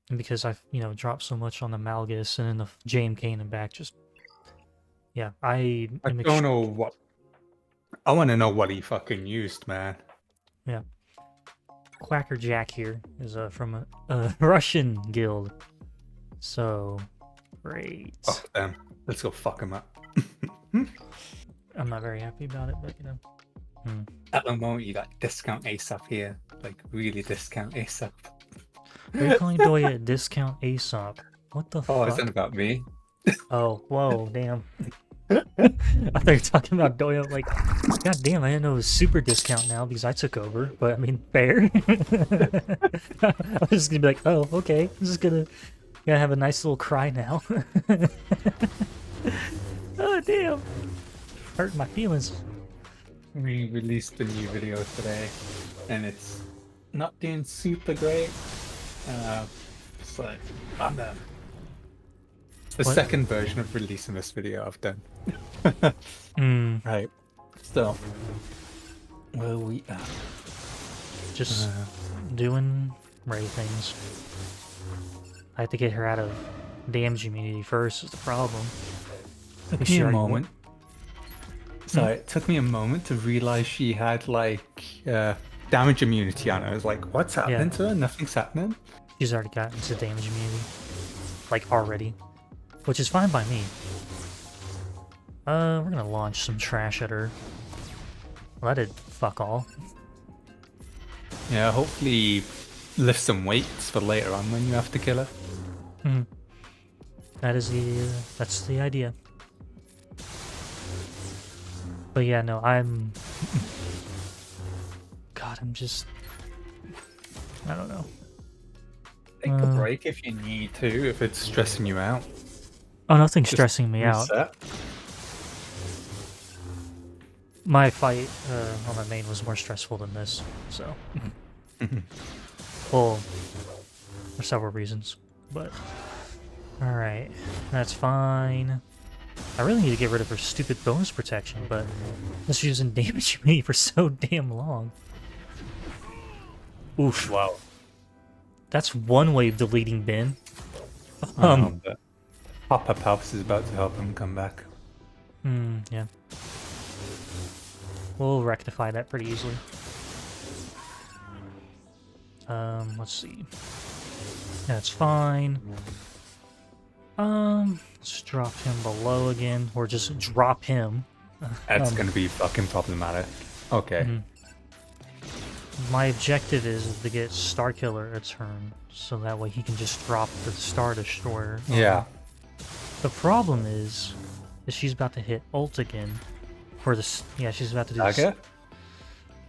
And because I've, dropped so much on the Malgus and then the JMK in the back, just... Yeah, I I am don't know what... I want to know what he fucking used, man. Yeah. Quacker Jack here is from a Russian guild. So, great. Fuck them. Let's go fuck him up. I'm not very happy about it, but At the moment, you got discount ASAP here. Like, really discount ASAP. Are you calling Doya a discount Aesop? What the Oh, fuck? it's not about me. Oh, whoa, damn. I thought you were talking about Doya, like, god damn, I didn't know it was super discount now because I took over, but I mean, fair. I was just gonna be like, oh, okay, I'm just gonna have a nice little cry now. Oh, damn. Hurt my feelings. We released a new video today, and it's not doing super great. It's like, I'm the second version of releasing this video I've done. Right. So, where we at? Just doing Ray things. I have to get her out of damage immunity first is the problem. Took me a moment. Sorry, it took me a moment to realize she had like damage immunity on her. I was like, what's happening to her? Nothing's happening. She's already gotten to damage immunity. Like, already. Which is fine by me. We're gonna launch some trash at her. Let it fuck all. Yeah, hopefully lift some weights for later on when you have to kill her. That's the idea. But yeah, no, I'm... God, I'm just... I don't know. Take a break if you need to, if it's stressing you out. Oh, nothing's stressing me out. My fight on my main was more stressful than this, so... Well, for several reasons, but... Alright, that's fine. I really need to get rid of her stupid bonus protection, but she's using damage me for so damn long. Oof. Wow. That's one way of deleting Ben. Papa Palps is about to help him come back. Yeah. We'll rectify that pretty easily. Let's see. That's fine. Let's drop him below again, or just drop him. That's gonna be fucking problematic. Okay. My objective is to get Starkiller a turn, so that way he can just drop the Star Destroyer. Yeah. The problem is she's about to hit ult again. For this, yeah, she's about to do this.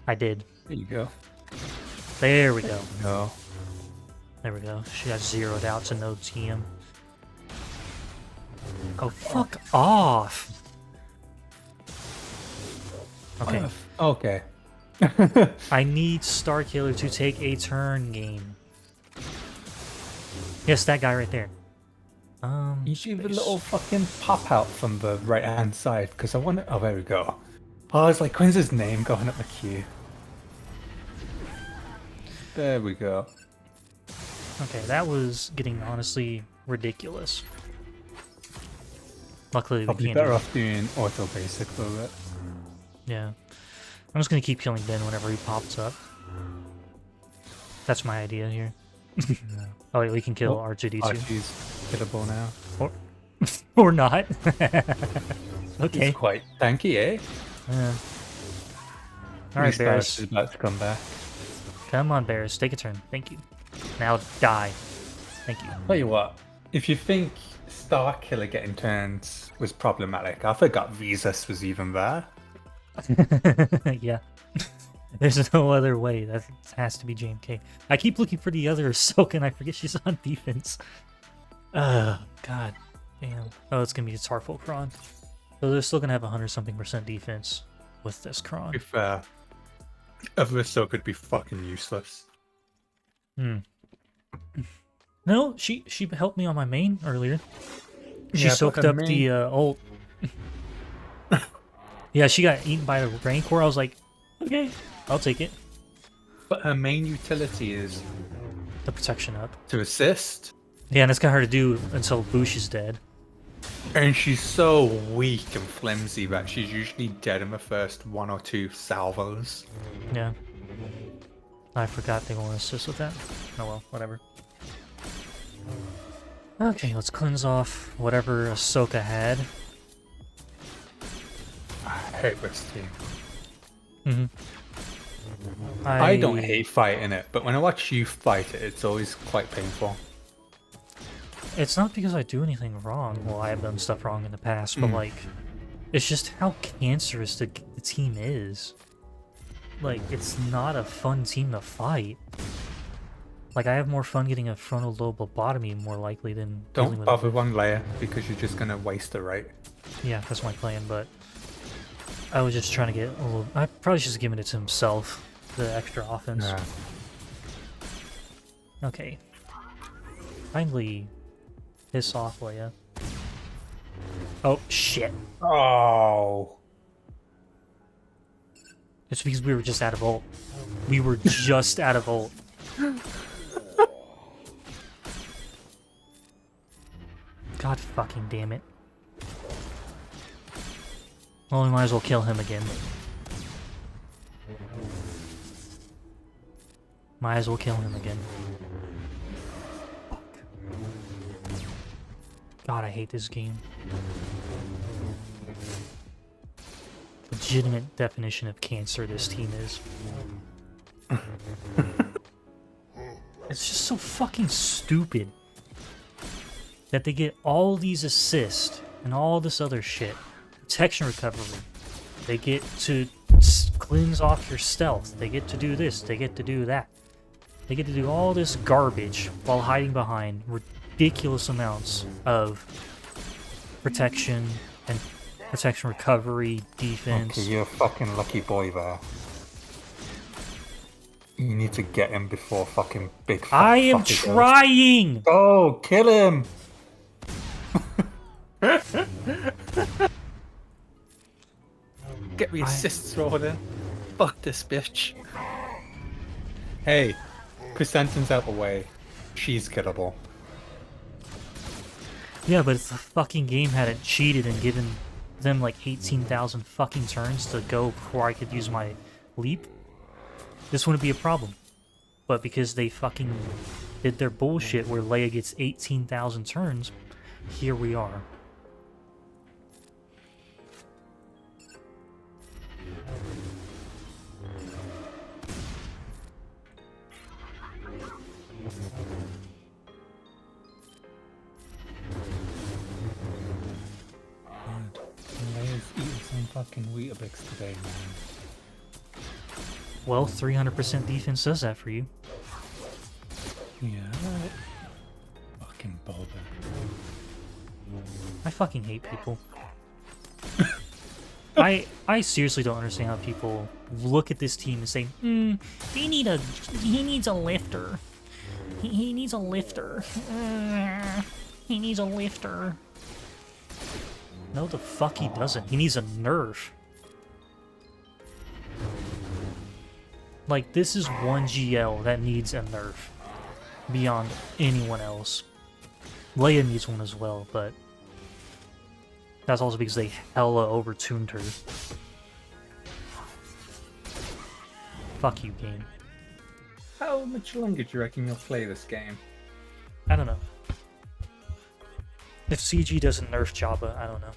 I did. There you go. There we go. No. There we go. She got zeroed out to no TM. Oh, fuck off! Okay. Okay. I need Starkiller to take a turn game. Yes, that guy right there. You give a little fucking pop out from the right hand side, because I want to... Oh, there we go. Oh, it's like, when's his name going up the queue? There we go. Okay, that was getting honestly ridiculous. Luckily, Probably we can't better off doing auto basic for it. Yeah. I'm just gonna keep killing Ben whenever he pops up. That's my idea here. Oh, wait, we can kill R2-D2. R2's killable now. Or not. Okay. He's quite tanky, eh? Yeah. Alright, Bears. is about to come back. Come on, Bears. Take a turn. Thank you. Now die. Thank you. Tell you what, if you think Starkiller getting turns was problematic, I forgot Visas was even there. Yeah. There's no other way. That has to be JMK. I keep looking for the other Ahsoka and I forget she's on defense. God. Damn. Oh, it's gonna be a Tarful Kron. So they're still gonna have 100-something% defense with this Kron. To be fair, Ahsoka could be fucking useless. No, she helped me on my main earlier. She soaked up the ult. Yeah, she got eaten by the Rancor. I was like, okay, I'll take it. But her main utility is the protection up. To assist. Yeah, and it's kind of hard to do until Boosh is dead. And she's so weak and flimsy that she's usually dead in the first 1 or 2 salvos. Yeah. I forgot they won't assist with that. Oh well, whatever. Okay, let's cleanse off whatever Ahsoka had. I hate this team. I don't hate fighting it, but when I watch you fight it, it's always quite painful. It's not because I do anything wrong. Well, I have done stuff wrong in the past, but like, it's just how cancerous the team is. Like, it's not a fun team to fight. Like, I have more fun getting a frontal lobe lobotomy more likely than dealing Don't with bother one layer because you're just gonna waste it, right? Yeah, that's my plan, but I was just trying to get a little... I probably should have given it to himself, the extra offense. Yeah. Okay. Kindly piss off, Leia. Oh, shit. Oh. It's because we were just out of ult. We were just out of ult. God fucking damn it. Well, we might as well kill him again. Might as well kill him again. Fuck. God, I hate this game. Legitimate definition of cancer this team is. It's just so fucking stupid that they get all these assists and all this other shit. Protection recovery. They get to cleanse off your stealth. They get to do this. They get to do that. They get to do all this garbage while hiding behind ridiculous amounts of protection and protection recovery, defense. Okay, you're a fucking lucky boy there. You need to get him before fucking big fat I am fucker trying! goes. Oh, kill him! Get me assists, Rodan. Fuck this bitch. Hey, Chrysanthemum's out the way. She's killable. Yeah, but if the fucking game hadn't cheated and given them like 18,000 fucking turns to go before I could use my leap, this wouldn't be a problem. But because they fucking did their bullshit where Leia gets 18,000 turns, here we are. Leia's eating some fucking Weetabix today, man. Well, 300% defense does that for you. Yeah. Fucking bother. I fucking hate people. I seriously don't understand how people look at this team and say, he needs a lifter. He needs a lifter. He needs a lifter. No, the fuck he doesn't. He needs a nerf. Like, this is one GL that needs a nerf beyond anyone else. Leia needs one as well, but that's also because they hella overtuned her. Fuck you, game. How much longer do you reckon you'll play this game? I don't know. If CG doesn't nerf Jabba, I don't know.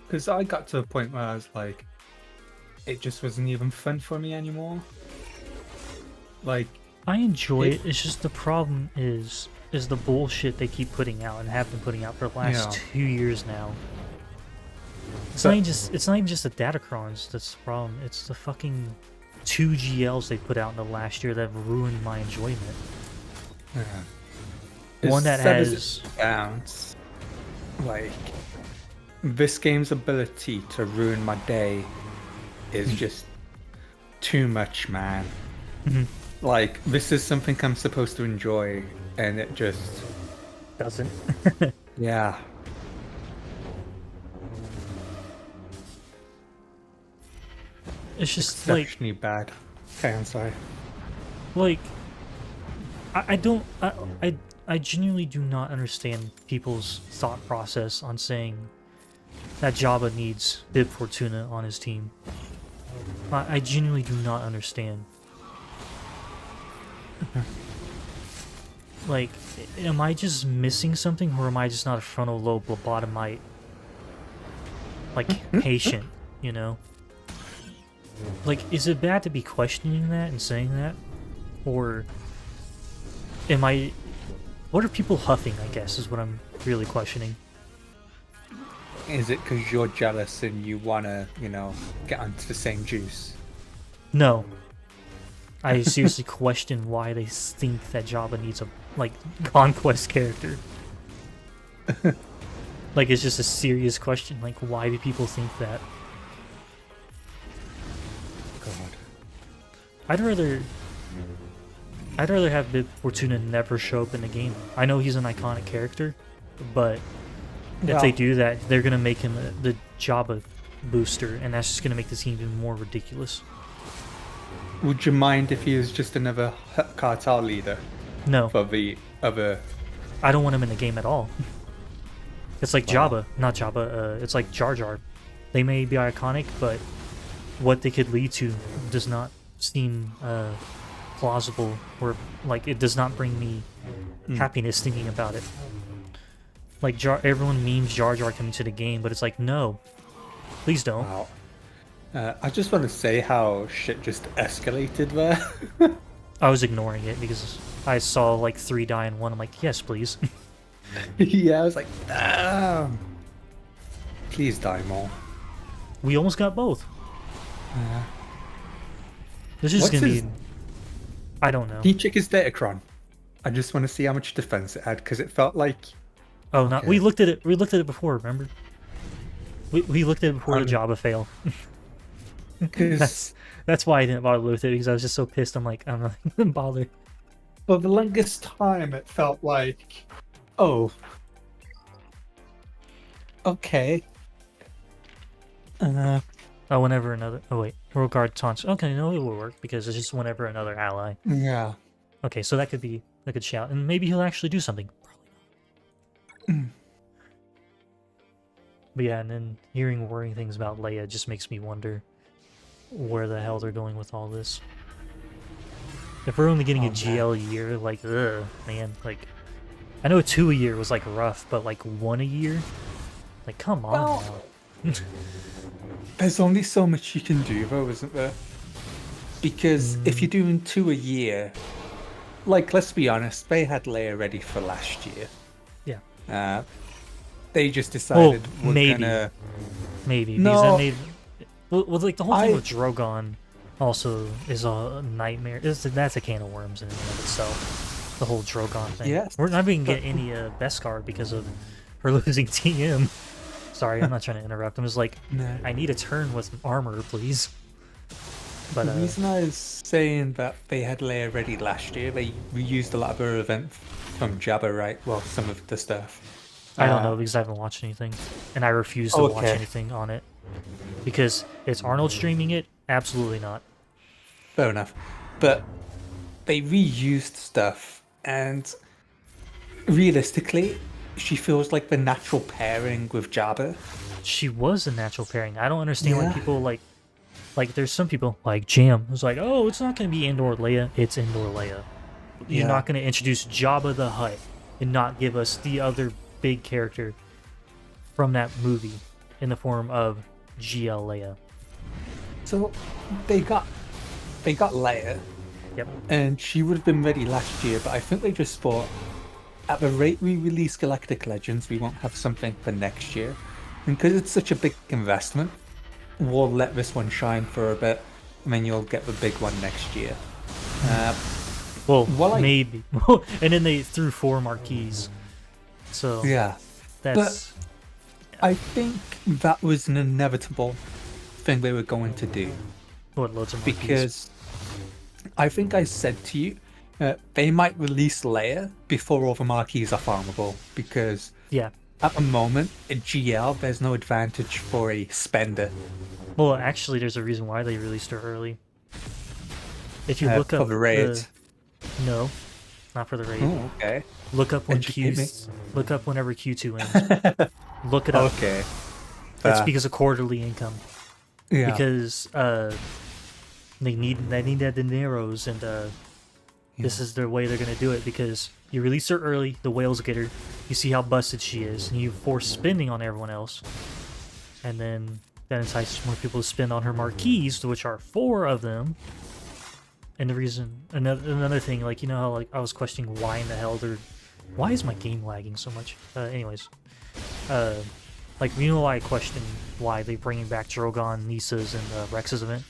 Because I got to a point where I was like, it just wasn't even fun for me anymore. Like, I enjoy it. It's just the problem is the bullshit they keep putting out and have been putting out for the last 2 years now. It's not even just the Datacrons that's the problem. It's the fucking 2 GLs they put out in the last year that have ruined my enjoyment. One that has bounce. Like, this game's ability to ruin my day is just too much, man. Like, this is something I'm supposed to enjoy, and it just doesn't. Yeah. It's just exceptionally bad. Okay, I'm sorry. Like, I don't. I genuinely do not understand people's thought process on saying that Jabba needs Bib Fortuna on his team. I genuinely do not understand. Like, am I just missing something, or am I just not a frontal lobe lobotomite? Like, patient, you know? Like, is it bad to be questioning that and saying that? Or am I... What are people huffing, I guess, is what I'm really questioning. Is it because you're jealous and you want to, you know, get onto the same juice? No. I seriously question why they think that Jabba needs a, like, conquest character. Like, it's just a serious question. Like, why do people think that? God. I'd rather have Bib Fortuna never show up in the game. I know he's an iconic character, but if they do that, they're gonna make him the Jabba booster, and that's just gonna make the team even more ridiculous. Would you mind if he was just another cartel leader No, for the other? I don't want him in the game at all. It's like Jabba, not Jabba. It's like Jar Jar. They may be iconic, but what they could lead to does not seem plausible, or like it does not bring me happiness thinking about it. Like everyone memes Jar Jar coming to the game, but it's like, no, please don't. Wow. I just want to say how shit just escalated there. I was ignoring it because I saw like 3 die in 1. I'm like, yes, please. Yeah, I was like, damn. Please die more. We almost got both. This is What's gonna his- be. I don't know. Can you check his Datacron? I just want to see how much defense it had because it felt like. Oh, no, we looked at it. We looked at it before. Remember? We looked at it before the Jabba fail. That's why I didn't bother with it, because I was just so pissed. I'm like, I'm not gonna bother. For the longest time, it felt like, oh, okay. Oh, whenever another. Oh wait, regard taunts. Okay, no, it will work because it's just whenever another ally. Yeah. Okay, so that could be a good shout, and maybe he'll actually do something. But yeah, and then hearing worrying things about Leia just makes me wonder where the hell they're going with all this. If we're only getting a GL a year, like, ugh, man, like, I know 2 a year was like rough, but like 1 a year, like, come on now. There's only so much you can do, though, isn't there? Because if you're doing 2 a year, like, let's be honest, they had Leia ready for last year. Yeah. They just decided we're maybe. gonna. Maybe, No. because then they... Well, like, the whole thing with Drogon also is a nightmare. That's a can of worms in and of itself. The whole Drogon thing. Yes, We're not even get any Beskar because of her losing TM. Sorry, I'm not trying to interrupt. I'm just like, No. I need a turn with armor, please. But The reason I was saying that they had Leia ready last year, they reused a lot of her event from Jabba, right? Well, some of the stuff. I don't know because I haven't watched anything, and I refuse to watch anything on it because it's Arnold streaming it. Absolutely not. Fair enough, but they reused stuff, and realistically, she feels like the natural pairing with Jabba. She was a natural pairing. I don't understand why people like there's some people like Jam who's like, oh, it's not going to be Andor Leia, it's Andor Leia. You're not going to introduce Jabba the Hutt and not give us the other big character from that movie in the form of GL Leia. So they got Leia. Yep. And she would have been ready last year, but I think they just thought, at the rate we release Galactic Legends, we won't have something for next year. And because it's such a big investment, we'll let this one shine for a bit, and then you'll get the big one next year. Well, maybe. And then they threw 4 marquees. So yeah, that's... But I think that was an inevitable thing they were going to do. What, loads of marquees? Because I think I said to you, they might release Leia before all the marquees are farmable, because at the moment, in GL, there's no advantage for a spender. Well, actually, there's a reason why they released her early. If you look up the raid. No. not for the raid. Oh, okay. Look up when Educate me. Look up whenever Q2 ends. Look it up. Okay. That's because of quarterly income. Yeah. Because they need that dineros, and this is the way they're gonna do it. Because you release her early, the whales get her. You see how busted she is, and you force spending on everyone else, and then that entices more people to spend on her marquees, which are 4 of them. And the reason, another thing, like, you know how like I was questioning why in the hell why is my game lagging so much? Anyways, like, you know why I question why they're bringing back Drogon, Nisa's, and Rex's event?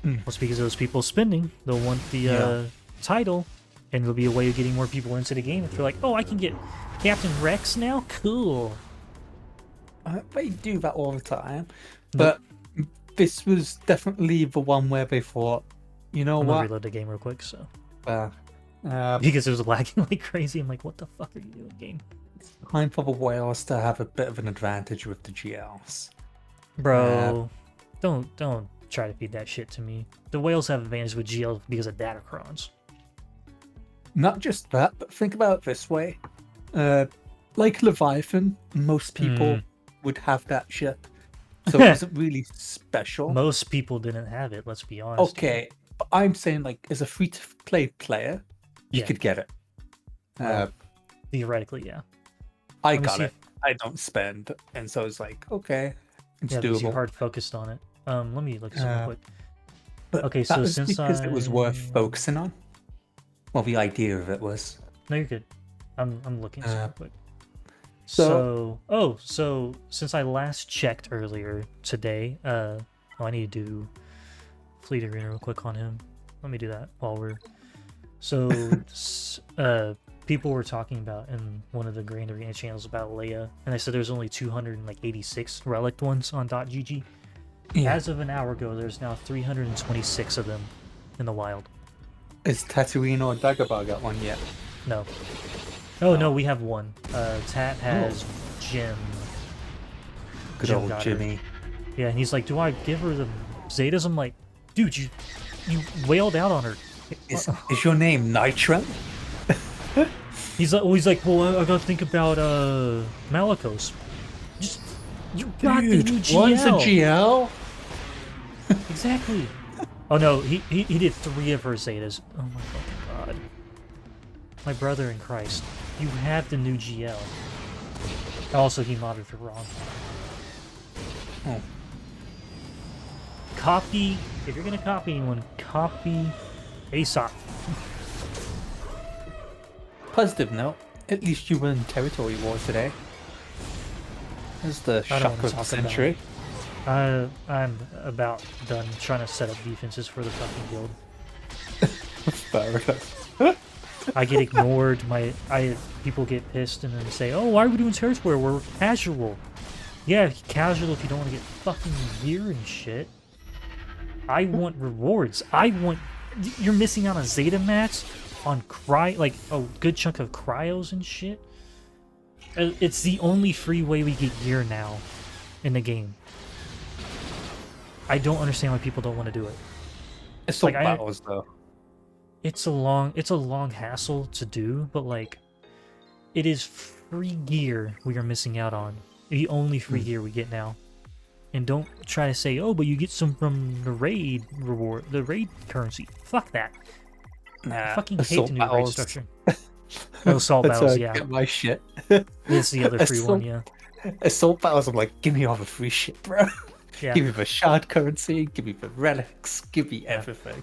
Well, it's because those people spending, they'll want the title, and it'll be a way of getting more people into the game. If they're like, oh, I can get Captain Rex now? Cool. They do that all the time. But this was definitely the one where they thought, you know I'm what? gonna reload the game real quick, so. Because Because it was lagging like crazy. I'm like, what the fuck are you doing, game? it's time for the whales to have a bit of an advantage with the GLs. Bro, don't try to feed that shit to me. The whales have advantage with GL because of datacrons. Not just that, but think about it this way. Like Leviathan, most people would have that ship. So it wasn't really special. Most people didn't have it, let's be honest. Okay, but I'm saying, like, as a free-to-play player, you could get it. Theoretically, yeah. I got it. I don't spend, and so it's like, okay, it's because you're doable. hard focused on it. Let me look something quick. But Okay, that so was since because it was worth focusing on. Well, the idea of it was. No, you're good. I'm looking something quick. So So since I last checked earlier today, I need to do Fleet Arena real quick on him. Let me do that while we're. So, people were talking about in one of the Grand Arena channels about Leia, and I said there's only 286 relic ones on .gg. yeah. As of an hour ago, there's now 326 of them in the wild. Is Tatooine or Dagobah got one yet? No. Oh no, we have one. Tat has Jim. Good Jim old got her. Jimmy. Yeah, and he's like, "Do I give her the Zetas?" I'm like, "Dude, you wailed out on her." Is your name Nitro? He's like, "Well, I gotta think about Malicos." Just you got the new GL. One's a GL. Exactly. Oh no, he did 3 of her Zetas. Oh my fucking god. My brother in Christ, you have the new GL. Also, he modded it wrong. Oh. Copy, if you're gonna copy anyone, copy ASOP. Positive note, at least you won territory war today. That's the I don't shock wanna of the talk about century. I'm about done trying to set up defenses for the fucking guild. Fair enough. I get ignored. People get pissed and then say, "Oh, why are we doing territory? We're casual." Yeah, casual if you don't want to get fucking gear and shit. I want rewards. You're missing out on Zeta mats, on like a good chunk of cryos and shit. It's the only free way we get gear now in the game. I don't understand why people don't want to do it. It's like Like, battles though. It's a long hassle to do, but like, it is free gear we are missing out on. The only free gear we get now. And don't try to say, oh, but you get some from the raid reward, the raid currency. Fuck that. I fucking hate the new raid structure. Oh, assault battles, yeah. Get my shit. This is the other free one, yeah. Assault battles, I'm like, give me all the free shit, bro. Yeah. Give me the shard currency, give me the relics, give me everything.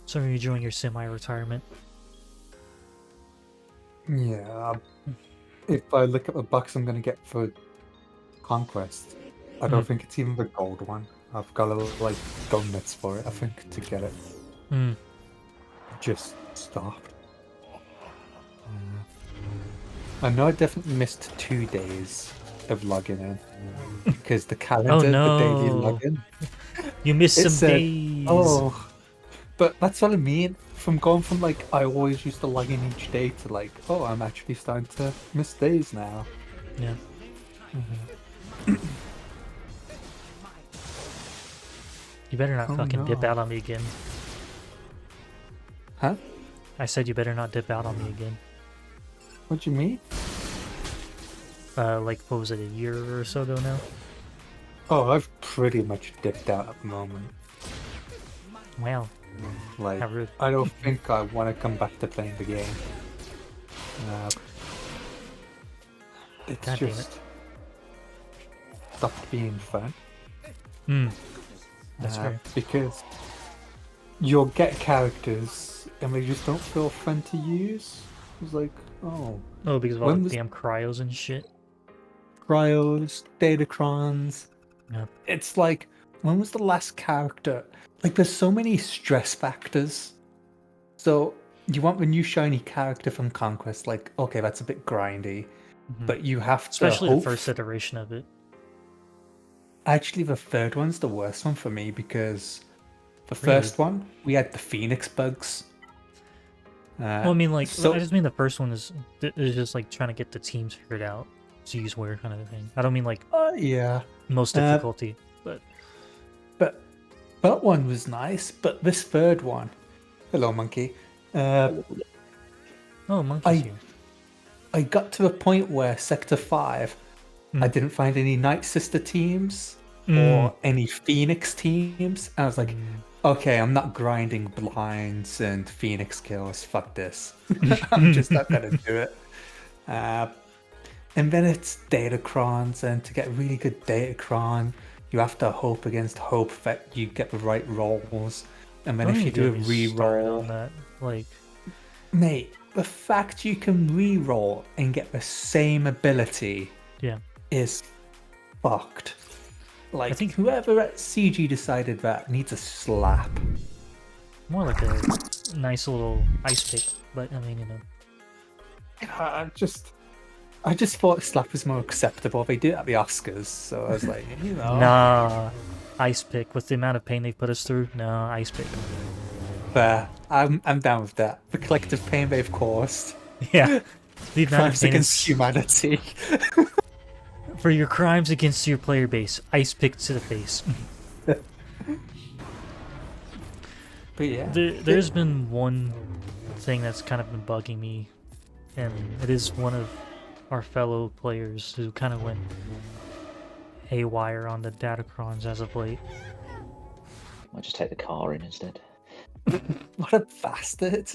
So are you enjoying your semi-retirement? Yeah. If I look at the bucks I'm going to get for Conquest, I don't think it's even the gold one. I've got to, like, go nuts for it, I think, to get it. Just stop. I know I definitely missed 2 days of logging in. Because the calendar, the daily login. You missed it some said, days. Oh. But that's what I mean. From going from, like, I always used to log in each day to, like, oh, I'm actually starting to miss days now. Yeah. You better not fucking dip out on me again. Huh? I said you better not dip out on me again. What do you mean? Like, what was it, a year or so ago now? Oh, I've pretty much dipped out at the moment. Wow. Like, How rude. I don't think I want to come back to playing the game. It's God damn it. just stopped being fun. That's fair. Because you'll get characters and they just don't feel fun to use. It's like, oh. Oh, because of all When the was- damn cryos and shit. Cryos, Datacrons. Yeah. It's like, when was the last character? Like, there's so many stress factors. So, you want the new shiny character from Conquest, like, okay, that's a bit grindy. But you have to Especially hope... the first iteration of it. Actually, the third one's the worst one for me because the Really? first one, we had the Phoenix bugs. Well, I mean, like, so- I just mean the first one is just like trying to get the teams figured out, to use where kind of thing. I don't mean like yeah. most difficulty, but But that one was nice, but this third one... Hello, monkey. oh, monkey's here. I got to a point where Sector 5, I didn't find any Night Sister teams or any Phoenix teams. And I was like, okay, I'm not grinding blinds and Phoenix kills. Fuck this. I'm just not going to do it. And then it's Datacrons, and to get really good Datacron, you have to hope against hope that you get the right rolls. And then Don't if you even do a get me started reroll... on that, like, Mate, the fact you can reroll and get the same ability yeah. is fucked. Like, I think- whoever at CG decided that needs a slap. More like a nice little ice pick, but I mean, you know. I just thought slap was more acceptable. They did it at the Oscars, so I was like, you know. Nah, ice pick. With the amount of pain they put us through, no, ice pick. Fair. I'm down with that. The collective pain they've caused. Yeah. The amount of Crimes pain against humanity. for your crimes against your player base, ice pick to the face. But yeah. There's been one thing that's kind of been bugging me, and it is one of our fellow players who kind of went haywire on the Datacrons as of late. Might just take the car in instead. What a bastard.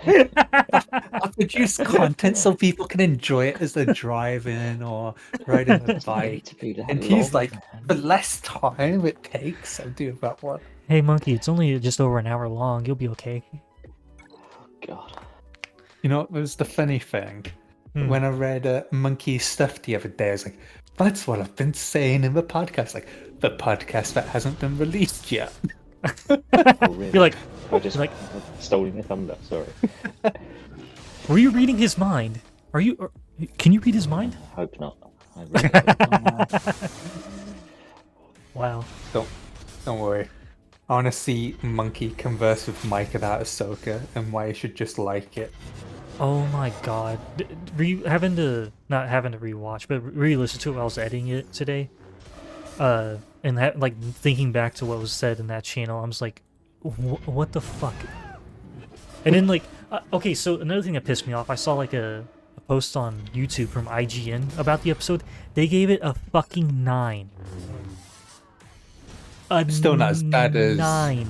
I produce content so people can enjoy it as they're driving or riding a Doesn't bike. need to be that And he's long, like, man. the less time it takes, I'll do that one. Hey monkey, it's only just over an hour long. You'll be okay. God. You know, it was the funny thing. When I read Monkey's stuff the other day, I was like, that's what I've been saying in the podcast. Like, the podcast that hasn't been released yet. Oh, really? You're like, I just like- stolen your thunder. Sorry. were you reading his mind? Are you? Can you read his mind? Hope not. I really hope not. Wow. Don't worry. I want to see Monkey converse with Mike about Ahsoka and why he should just like it. Oh my god. Not having to rewatch, but re-listen to it while I was editing it today. And like thinking back to what was said in that channel, I'm just like, what the fuck? And then like, okay, so another thing that pissed me off, I saw like a post on YouTube from IGN about the episode. They gave it a fucking 9. Still not as bad as- 9.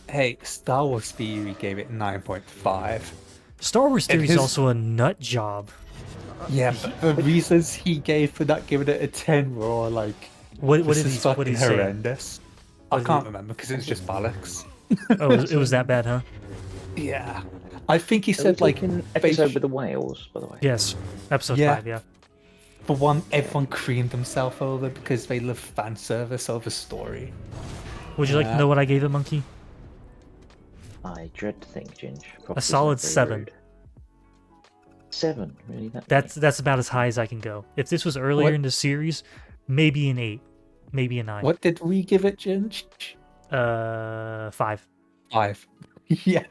Hey, Star Wars Theory gave it 9.5. Star Wars Theory is his- also a nut job. Yeah, but the reasons he gave for not giving it a 10 were all like, What this did is he? fucking What did he say? horrendous. What I did can't he- remember because it was just bollocks. Oh, it was that bad, huh? Yeah. I think he Are we said like talking they episode sh- with the whales, by the way. Yes. Episode Yeah. 5, yeah. the one everyone creamed themselves over because they love fan service over story. Would you like to know what I gave it, Monkey? I dread to think, Ginge. A solid 7. 7, really? That's about as high as I can go. If this was earlier What- in the series, maybe an 8, maybe a 9. What did we give it, Ginge? 5. 5. Yeah.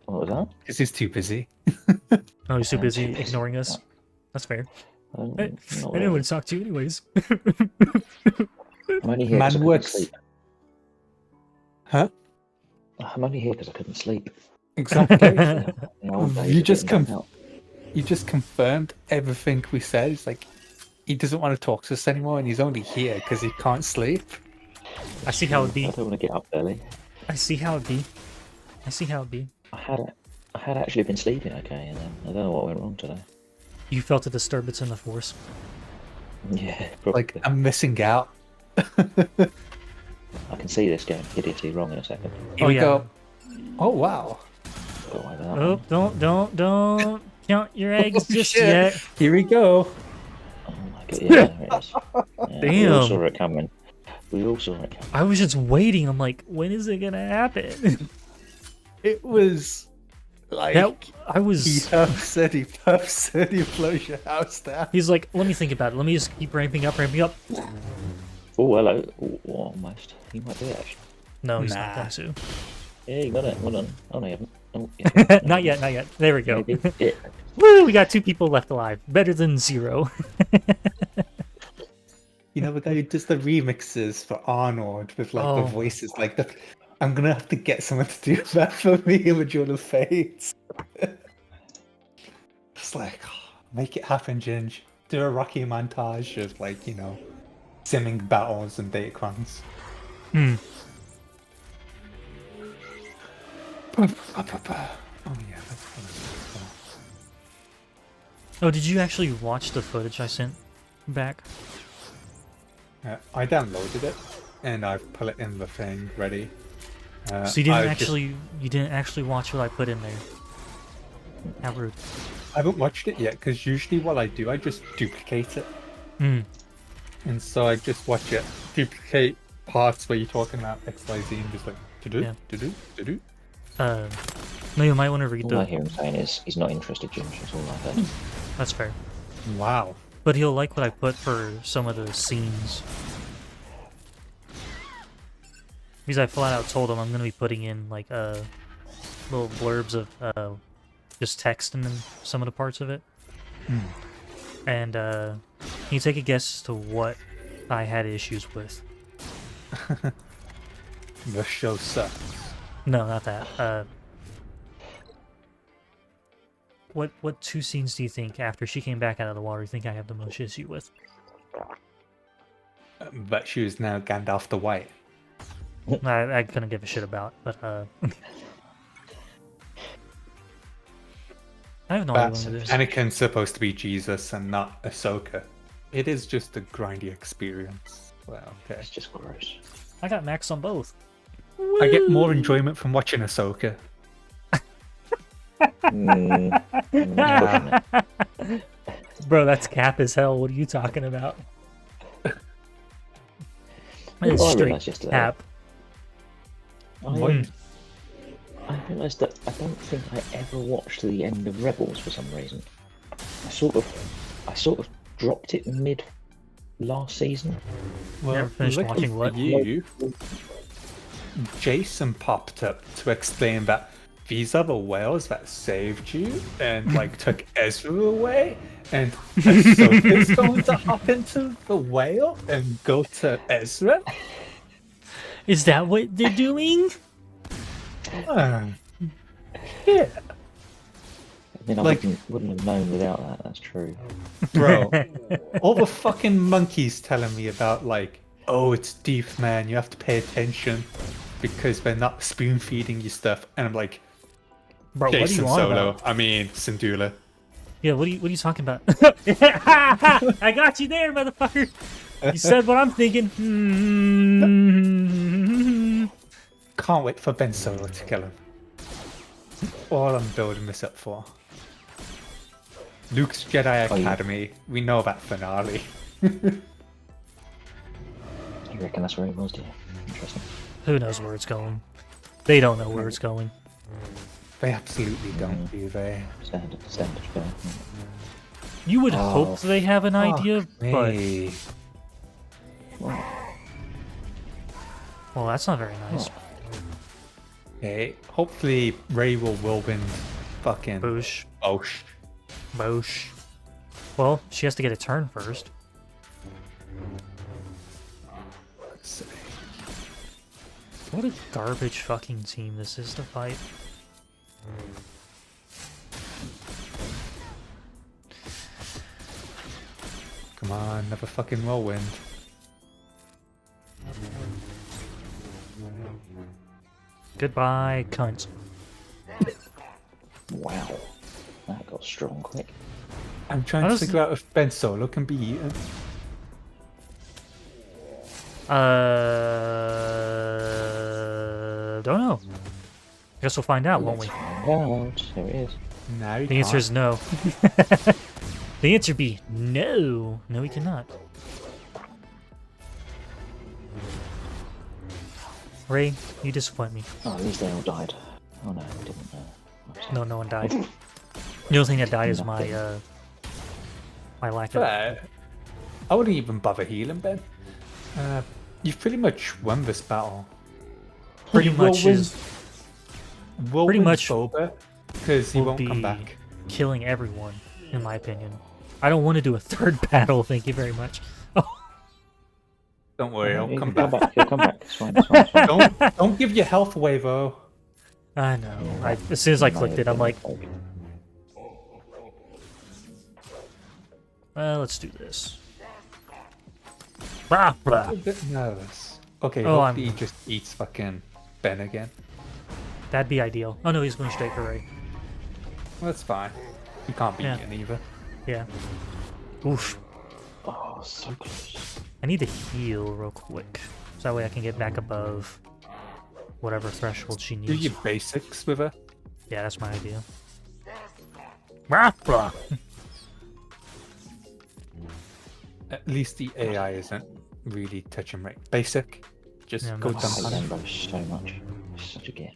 What was that? Because he's too busy. Oh, he's too I'm busy too busy. ignoring us. That's fair. Um, I not didn't really. want to talk to you anyways. I'm only here Man 'cause I couldn't works. sleep. Huh? I'm only here because I couldn't sleep. Exactly. The old days You of just getting back out. You just confirmed everything we said. It's like he doesn't want to talk to us anymore, and he's only here because he can't sleep. I see how it I be. don't want to get up early. I see how it be. I see how it be. I had actually been sleeping okay, and then I don't know what went wrong today. You felt a disturbance in the force. Yeah, probably. Like I'm missing out. I can see this going hideously wrong in a second. Here we go. Oh wow. Got away with that Oh, one. don't count your eggs Oh, just shit. yet. Here we go. Oh my god, yeah, there it is. Yeah, we all Damn. saw it coming. We all saw it coming. I was just waiting. I'm like, when is it gonna happen? It was like I was. he said he blows your house down. He's like, let me think about it. Let me just keep ramping up. Oh, hello. Oh, almost. He might do it, actually. No, he's Nah. not going to. Yeah, you got it. Well done. Oh, no, you haven't. Oh, yeah. Not yet, not yet. There we go. Maybe. Yeah. Woo, we got 2 people left alive. Better than 0. You know, the guy who does the remixes for Arnold with like the Oh. voices like that. I'm gonna have to get someone to do that for me in the Duel of Fates. It's like, make it happen, Ginge. Do a Rocky montage of like, you know, simming battles and datacrons. Hmm. Oh yeah, that's fun. Oh, did you actually watch the footage I sent back? I downloaded it and I've put it in the thing ready. So you didn't actually watch what I put in there. How rude. I haven't watched it yet because usually what I do, I just duplicate it. Hmm. And so I just watch it, duplicate parts where you're talking about XYZ and just like to-do, Yeah. to-do, to-do. No, you might want to read All I the. hear him saying is he's not interested, Jim. That's all I heard. That's fair. Wow. But he'll like what I put for some of the scenes. Because I flat out told him I'm going to be putting in like little blurbs of just text in some of the parts of it. And can you take a guess as to what I had issues with? The show sucks. No, not that. What 2 scenes do you think after she came back out of the water you think I have the most issue with? But she was now Gandalf the White. I couldn't give a shit about, but I have no idea But when it is. Anakin's supposed to be Jesus and not Ahsoka. It is just a grindy experience. Well, okay. It's just gross. I got max on both. I get more enjoyment from watching Ahsoka. Pushing it. Bro, that's cap as hell. What are you talking about? That is Well, I straight realised yesterday- cap. What? I realised that I don't think I ever watched the end of Rebels for some reason. I sort of dropped it mid last season. Well, Never finished lucky watching for what? you, Jason popped up to explain that these are the whales that saved you and like took Ezra away, and Ahsoka's going to hop into the whale and go to Ezra. Is that what they're doing? Yeah. I mean, I Like- wouldn't have known without that. That's true. Bro, all the fucking monkeys telling me about like, oh, it's deep, man. You have to pay attention because they're not spoon feeding you stuff. And I'm like, Bro, what are Jason you on Solo. about? I mean, Syndulla. Yeah, what are you talking about? I got you there, motherfucker. You said what I'm thinking. Can't wait for Ben Solo to kill him. All I'm building this up for. Luke's Jedi Oh, yeah. Academy. We know that finale. You reckon that's where it was, do you? Interesting. Who knows where it's going? They don't know where it's going. They absolutely don't, do they? Standard go. You would Oh, hope they have an idea, but Me. well, that's not very nice. Okay, hopefully Rey will whirlwind fucking Boosh, Osh. boosh. Well, she has to get a turn first. What a garbage fucking team this is to fight. Come on, another fucking whirlwind. Goodbye, cunt. Wow, that got strong quick. I'm trying to figure out if Ben Solo can be eaten. Don't know. Guess we'll find out, won't we? Out. There it is. No, The answer is no. The answer be no. No, we cannot. Ray, you disappoint me. Oh, at least they all died. Oh no, we didn't. No, no one died. The only thing that died is my my lack of. I wouldn't even bother healing, Ben. You've pretty much won this battle. Pretty much is. Pretty much because he will won't be come back. killing everyone, in my opinion. I don't want to do a third battle. Thank you very much. Oh, Don't worry, I'll come Come back. back. He'll come back. It's fine. It's fine. It's fine. Don't give your health away, though. I know. As soon as I clicked it, I'm like, let's do this. Blah, blah. I'm a bit nervous. Okay, Oh, hopefully he just eats fucking Ben again. That'd be ideal. Oh no, he's going straight for Ray. Well, that's fine. He can't be Yeah. eaten either. Yeah. Oof. Oh, so close. I need to heal real quick. So that way I can get back above whatever threshold she Do needs. your basics with her. Yeah, that's my idea. Blah, blah. At least the AI isn't really touching right. Basic. Just Yeah, go no. dump I on hate him. Raddus so much. He's such a gear.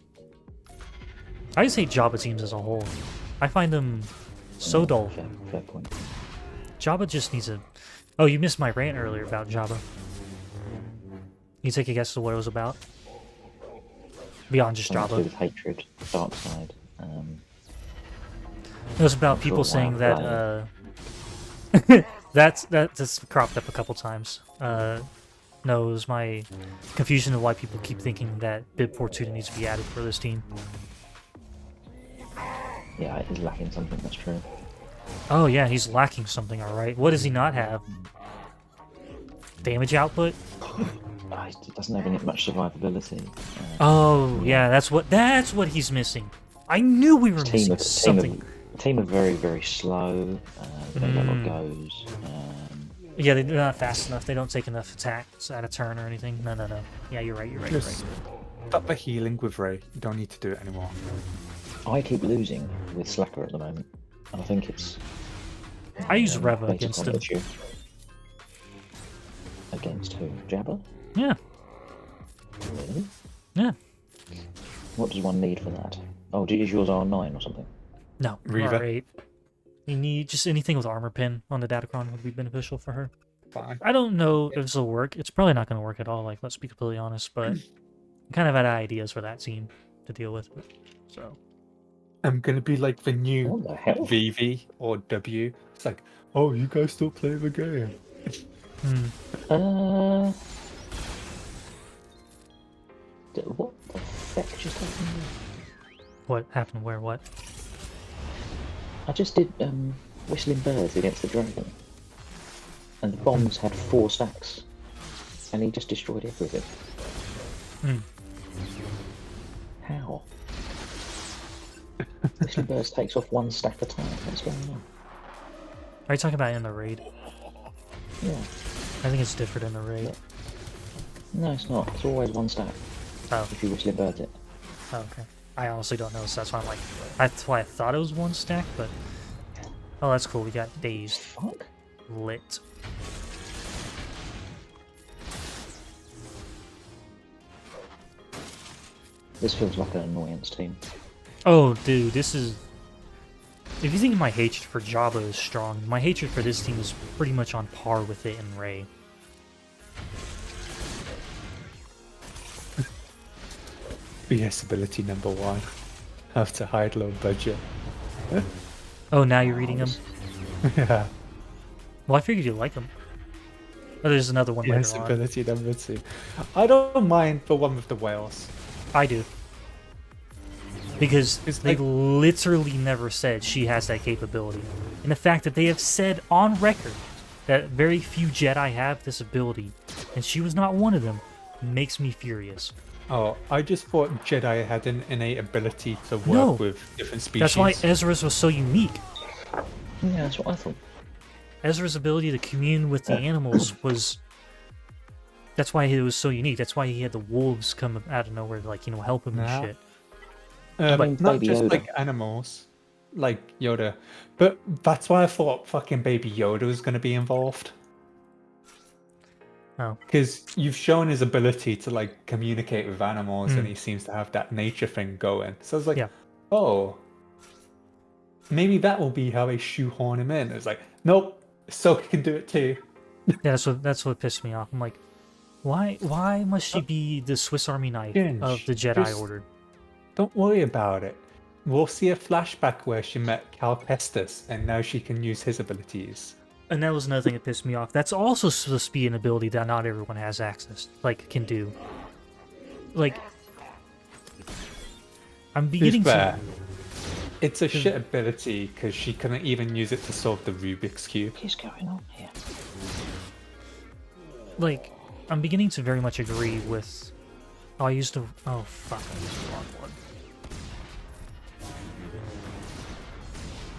I just hate Jabba teams as a whole. I find them so dull. Fair point. Jabba just needs a... Oh, you missed my rant earlier about Jabba. You take a guess as to what it was about? Beyond just Something to do Jabba. with hatred, dark side. It was about people Sure, saying wow, that, that's cropped up a couple times. No, it was my confusion of why people keep thinking that Bib Fortuna needs to be added for this team. Yeah, he's lacking something. That's true. Oh yeah, he's lacking something, alright. What does he not have? Damage output? He doesn't have any much survivability. Oh yeah, that's what he's missing. I knew we were missing something. Team are very, very slow. They don't know what goes. Yeah, they're not fast enough. They don't take enough attacks at a turn or anything. No. Yeah, you're right. Just stop the healing with Ray. You don't need to do it anymore. I keep losing with Slacker at the moment, and I think it's. I use Reva based against upon him. issue. Against who? Jabba? Yeah, Really? yeah. What does one need for that? Oh, is yours R9 or something? No, Reva. R8. You need just anything with armor pin on the Datacron would be beneficial for her. Fine. I don't know if this will work. It's probably not going to work at all. Like, let's be completely honest. But I'm kind of out of ideas for that team to deal with. So I'm gonna be like the new What the hell? VV or W. It's like, oh, you guys still play the game. What the fuck just happened? what happened? Where? What? I just did Whistling Birds against the Dragon, and the bombs had 4 stacks, and he just destroyed everything. Hmm. How? Whistling Birds takes off 1 stack a time. What's going on? Are you talking about in the raid? Yeah. I think it's different in the raid. No, it's not. It's always 1 stack Oh, if you Whistling Birds it. okay. I honestly don't know, so that's why I'm like, that's why I thought it was 1 stack, but oh, that's cool. We got dazed, Fuck. lit. This feels like an Annoyance team. Oh, dude, this is. If you think my hatred for Jabba is strong, my hatred for this team is pretty much on par with it in Rey. BS ability number 1. Have to hide low budget. Oh, now you're reading them? Yeah. Well, I figured you like them. Oh, there's another one BS later on. ability number 2. I don't mind the one with the whales. I do. Because It's they like- literally never said she has that capability. And the fact that they have said on record that very few Jedi have this ability, and she was not one of them, makes me furious. Oh, I just thought Jedi had an innate ability to work No. with different species. That's why Ezra's was so unique. Yeah, that's what I thought. Ezra's ability to commune with the animals was... That's why it was so unique. That's why he had the wolves come out of nowhere to, like, you know, help him Yeah. and shit. mean, not Baby just Yoda. like animals, like Yoda. But that's why I thought fucking Baby Yoda was going to be involved. Oh. Because you've shown his ability to like communicate with animals, and he seems to have that nature thing going. So I was like, Yeah. oh, maybe that will be how they shoehorn him in. It's like, nope, Ahsoka can do it too. Yeah, that's what pissed me off. I'm like, why must she be the Swiss Army knife Ginge, of the Jedi just- Order? Don't worry about it. We'll see a flashback where she met Cal Kestis, and now she can use his abilities. And that was another thing that pissed me off. That's also supposed to be an ability that not everyone has access, like, can do. Like, I'm To be beginning fair, to... it's a shit ability because she couldn't even use it to solve the Rubik's Cube. What is going on here? Like, I'm beginning to very much agree with... Oh, I used the... Oh, fuck, I used the wrong one.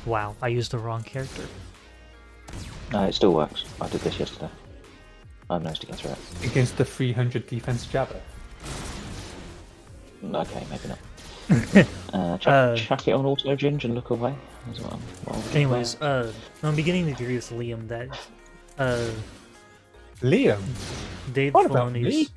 Wow, I used the wrong character. No, it still works. I did this yesterday. I managed to get through it. Against the 300 defense Jabba. Okay, maybe not. Chuck it on auto ginge and look away. That's what I'm Anyways, I'm beginning to agree with Liam that Liam? Dave What about me?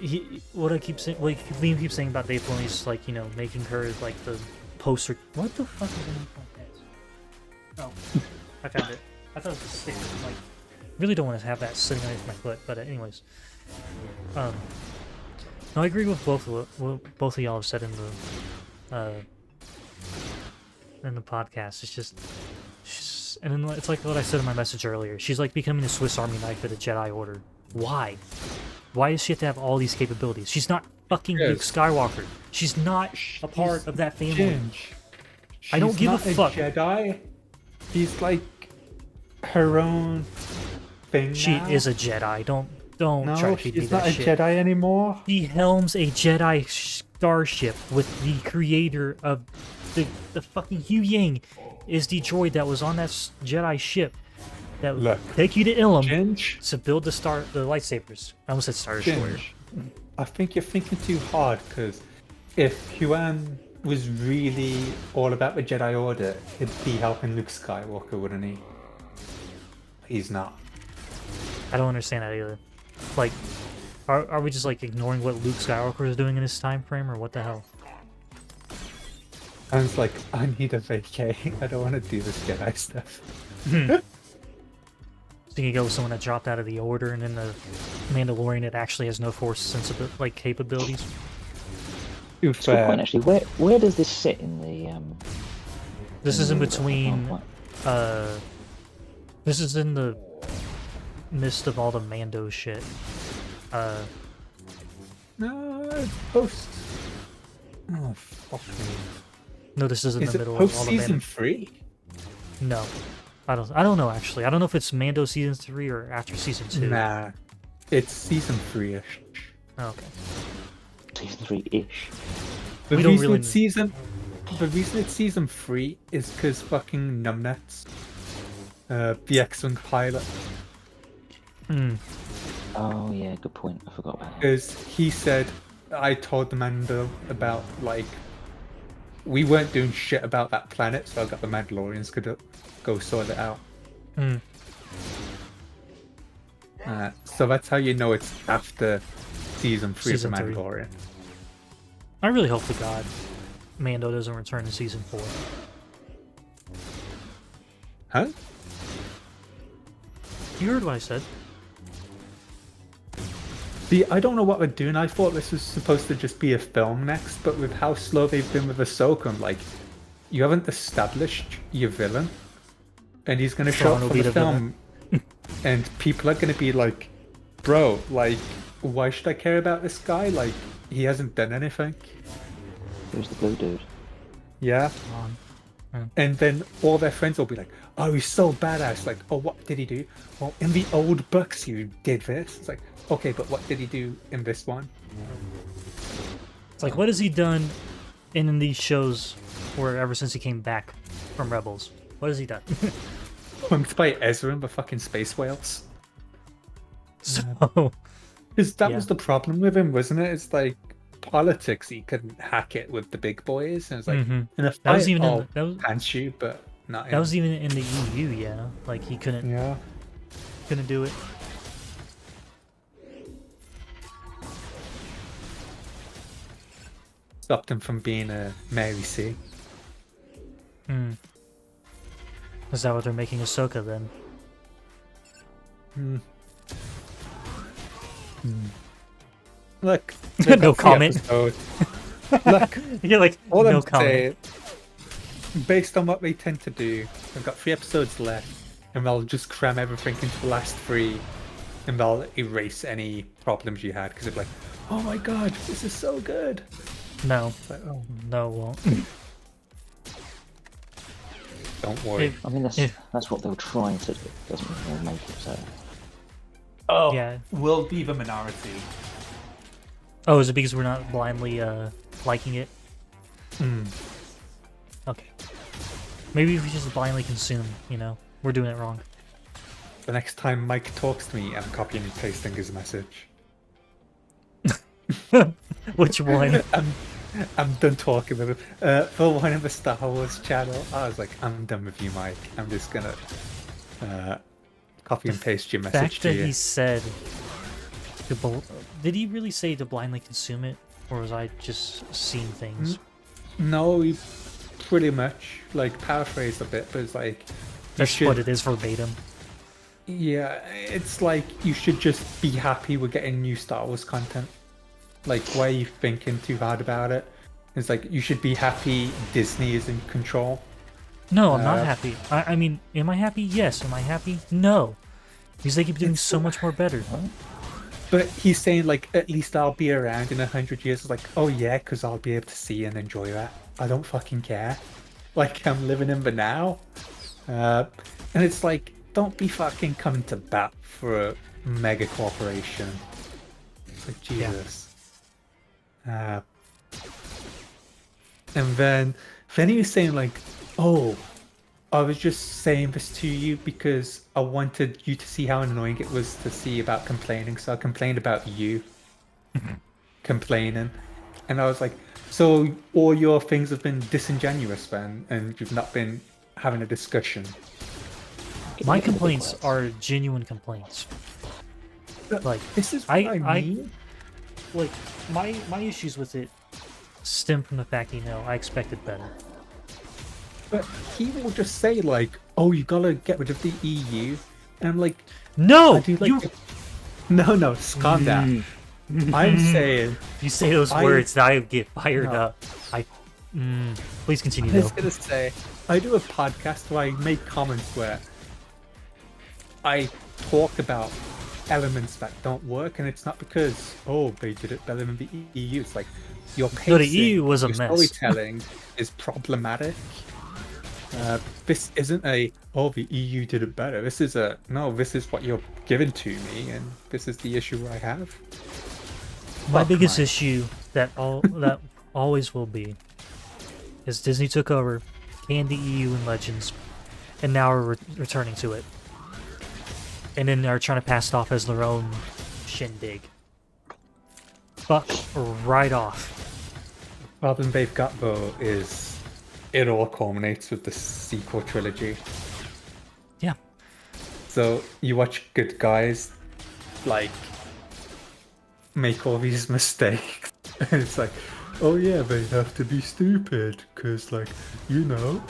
Filoni's... what Liam keeps saying about Dave Filoni's, like, you know, making her like the poster... What the fuck is in my podcast? Oh, I found it. I thought it was a sticker. Like, really don't want to have that sitting underneath my foot, but anyways. No, I agree with both of y'all have said in the podcast. It's just, and then it's like what I said in my message earlier. She's like becoming the Swiss Army knife of the Jedi Order. Why? Why does she have to have all these capabilities? She's not fucking Luke Yes. Skywalker. She's not a part of that family. Ginge. I don't She's give a not fuck. Jedi. She's like her own thing. She now. is a Jedi. Don't try No, to feed me she's that not a shit. Jedi anymore. She helms a Jedi starship with the creator of the fucking Hu Yang is the droid that was on that Jedi ship that would Look, take you to Ilum Ginge. to build the lightsabers. I almost said Star Destroyer. Ginge. I think you're thinking too hard because if Huan was really all about the Jedi Order, he'd be helping Luke Skywalker, wouldn't he? He's not. I don't understand that either. Like, are we just like ignoring what Luke Skywalker is doing in this time frame, or what the hell? Sounds like I need a vacay. I don't want to do this Jedi stuff. So you go with someone that dropped out of the Order, and then the Mandalorian that actually has no Force capabilities. Too It's a good fair. point, actually. Where does this sit in the This is in the- between. oh, This is in the midst of all the Mando shit. No, it's post. Oh fuck me. No, this is in Is the it middle post of all the season Mando. 3? No, I don't know actually. I don't know if it's Mando season 3 or after season 2. Nah, it's season 3-ish. Oh, okay. season 3-ish. The We don't reason really it's season, the reason it's season 3 is because fucking numbnuts, the X-wing pilot, Hmm. Oh yeah, good point. I forgot about it. because he said, I told the Mando about like, we weren't doing shit about that planet, so I got the Mandalorians to go sort it out. Hmm. So that's how you know it's after season 3 Season of the 3. Mandalorian. I really hope to God Mando doesn't return to season 4. Huh? You heard what I said. See, I don't know what they're doing. I thought this was supposed to just be a film next, but with how slow they've been with Ahsoka, I'm like, you haven't established your villain, and he's going to show Thrawn up will for be the the film, and people are going to be like, bro, like, why should I care about this guy? Like, he hasn't done anything. Who's the blue dude? Yeah. On. And then all their friends will be like, oh, he's so badass. Like, oh, what did he do? Well, in the old books, you did this. It's like, okay, but what did he do in this one? It's like, what has he done in these shows where ever since he came back from Rebels? What has he done? Punked by Ezra and the fucking space whales. So, Because that Yeah. was the problem with him, wasn't it? It's like politics, he couldn't hack it with the big boys. And it's like, Mhm. in a fight, that was even in I'll the, that was punch you, but not in... that was even in the EU, yeah. Like he couldn't Yeah. do it. Stopped him from being a Mary C. Hmm. Is that what they're making Ahsoka then? Hmm. Look. No got 3 comment. episodes. Look, You're like, all no I'm comment. saying, based on what they tend to do, I've got 3 episodes left, and they'll just cram everything into the last 3, and they'll erase any problems you had, because they're like, oh my god, this is so good. No, It's like, oh, no, it won't. don't worry. If- I mean, if- that's what they're trying to do. Doesn't mean they'll make it so. Oh, Yeah. we'll be the minority. Oh, is it because we're not blindly liking it? Mm. Okay. Maybe if we just blindly consume, you know, we're doing it wrong. The next time Mike talks to me, I'm copying and pasting his message. Which one? I'm done talking with him. For one of the Star Wars channel, I was like, I'm done with you, Mike. I'm just gonna copy and paste your The message fact to that you. he said did he really say to blindly consume it, or was I just seeing things? No, he pretty much like paraphrased a bit, but it's like you That's should, what it is verbatim. yeah, it's like you should just be happy with getting new Star Wars content. Like, why are you thinking too hard about it? It's like you should be happy Disney is in control. No, I'm not Uh, happy. I mean, am I happy? Yes. Am I happy? No. Because they keep doing It's- so much more better. But he's saying like, at least I'll be around in 100 years. It's like, oh yeah, because I'll be able to see and enjoy that. I don't fucking care. Like, I'm living in the now. And it's like, don't be fucking coming to bat for a mega corporation. It's like, Jesus. And then he was saying like, oh, I was just saying this to you because I wanted you to see how annoying it was to see about complaining. So I complained about you complaining. And I was like, so all your things have been disingenuous then, and you've not been having a discussion. My Look at the big complaints words. are genuine complaints. Like, This is what I I- mean. like my issues with it stem from the fact, you know, I expected better. But he will just say like, oh, you gotta get rid of the EU. And I'm like, No, I do like you no, calm down. I'm saying you say those I- words, I get fired No. up. Please continue I was though. gonna say, I do a podcast where I make comments where I talk about elements that don't work, and it's not because they did it better than the EU. It's like your pacing, No, the EU was a your mess. storytelling is problematic. This isn't the EU did it better. This is this is what you're giving to me, and this is the issue I have. My Fuck biggest Mike. issue that always will be is Disney took over, canned the EU and Legends, and now are returning to it, and then are trying to pass it off as their own shindig. Fuck right off. Problem they've got though is it all culminates with the sequel trilogy. Yeah. So you watch good guys like make all these mistakes, and it's like, oh yeah, they have to be stupid because, like, you know.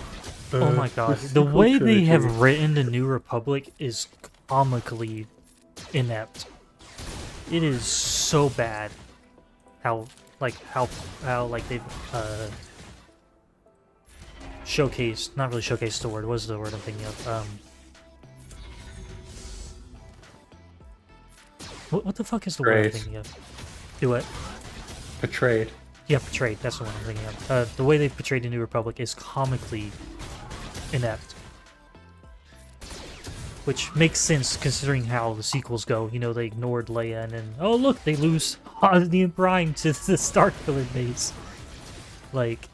Oh my god, the sequel way they have trilogy. written the New Republic is comically inept. It is so bad. How they've showcased, not really showcased the word. What was the word I'm thinking of? What the fuck is the word I'm Portrayed. thinking of? Do it. Portrayed. Yeah, portrayed. That's the one I'm thinking of. The way they portrayed the New Republic is comically inept. Which makes sense considering how the sequels go. You know, they ignored Leia and then, oh look, they lose Hosni and Prime to the Starkiller base. Like,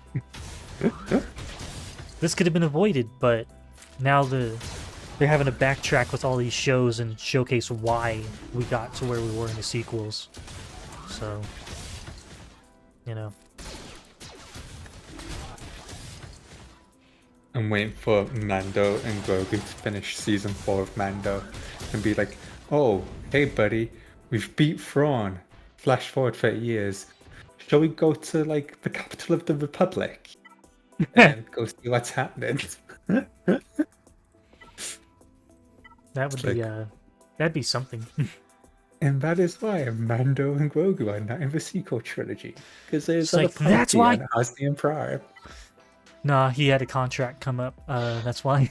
this could have been avoided, but now they're having to backtrack with all these shows and showcase why we got to where we were in the sequels. So, you know. I'm waiting for Mando and Grogu to finish season 4 of Mando and be like, oh, hey buddy, we've beat Thrawn. Flash forward 30 years. Shall we go to like the capital of the Republic and go see what's happening? That would be that'd be something. And that is why Mando and Grogu are not in the sequel trilogy, because there's It's like, that's why. Hosni and Prime. Nah, he had a contract come up. That's why.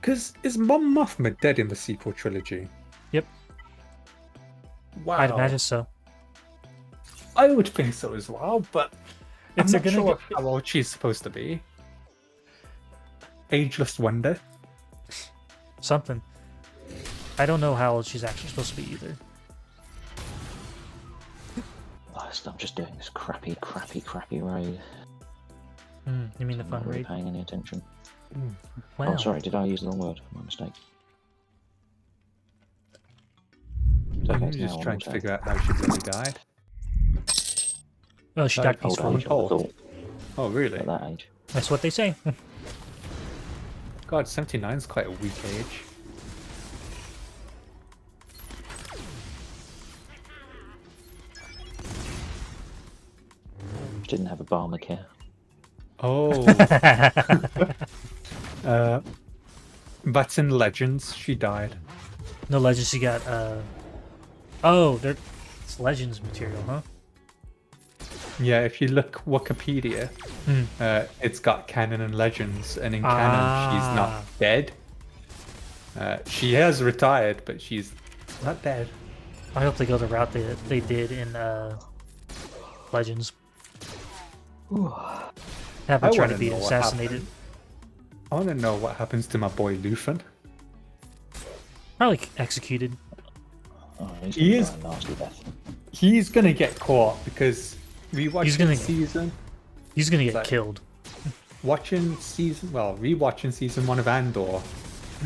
Because is Mon Mothma dead in the sequel trilogy? Yep. Wow. I'd imagine so. I would think so as well, but I'm It's not gonna sure go- how old she's supposed to be. Ageless wonder. Something. I don't know how old she's actually supposed to be either. Oh, I'm just doing this crappy raid. You mean the I'm fun not really raid? paying any attention. Wow. Oh, sorry, did I use the wrong word? My mistake. It's okay, I'm it's just now trying on to the figure out how she bloody died. Oh, she Sorry, died old peacefully. age, I would have thought, Oh, really? at that age. That's what they say. God, 79 is quite a weak age. She didn't have Obamacare. Oh. That's in Legends. She died. No legends. She got. Oh, it's Legends material, huh? Yeah, if you look Wikipedia, it's got canon and legends, and in canon she's not dead. She has retired, but she's not dead. I hope they go the route they did in Legends. Have her I try to wanna be know what assassinated. happened. I want to know what happens to my boy Luthen. Probably executed. Oh, he's He gonna is- die a nasty death. He's gonna get caught because rewatching gonna- season, He's gonna get Like- killed. rewatching season 1 of Andor,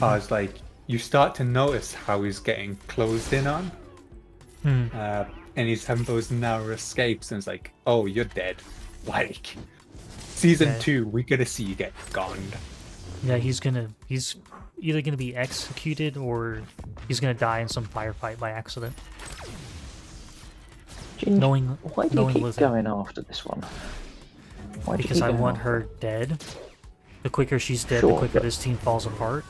I was like, you start to notice how he's getting closed in on, and he's having those narrow escapes, and it's like, oh, you're dead. Like, season Yeah. 2, we're gonna see you get goned. Yeah, he's either gonna be executed or he's gonna die in some firefight by accident. Ginge, Knowing why do you knowing keep Luthen. going after this one? Why do you Because keep I going want after her dead. The quicker she's dead, Sure, the quicker but- this team falls apart.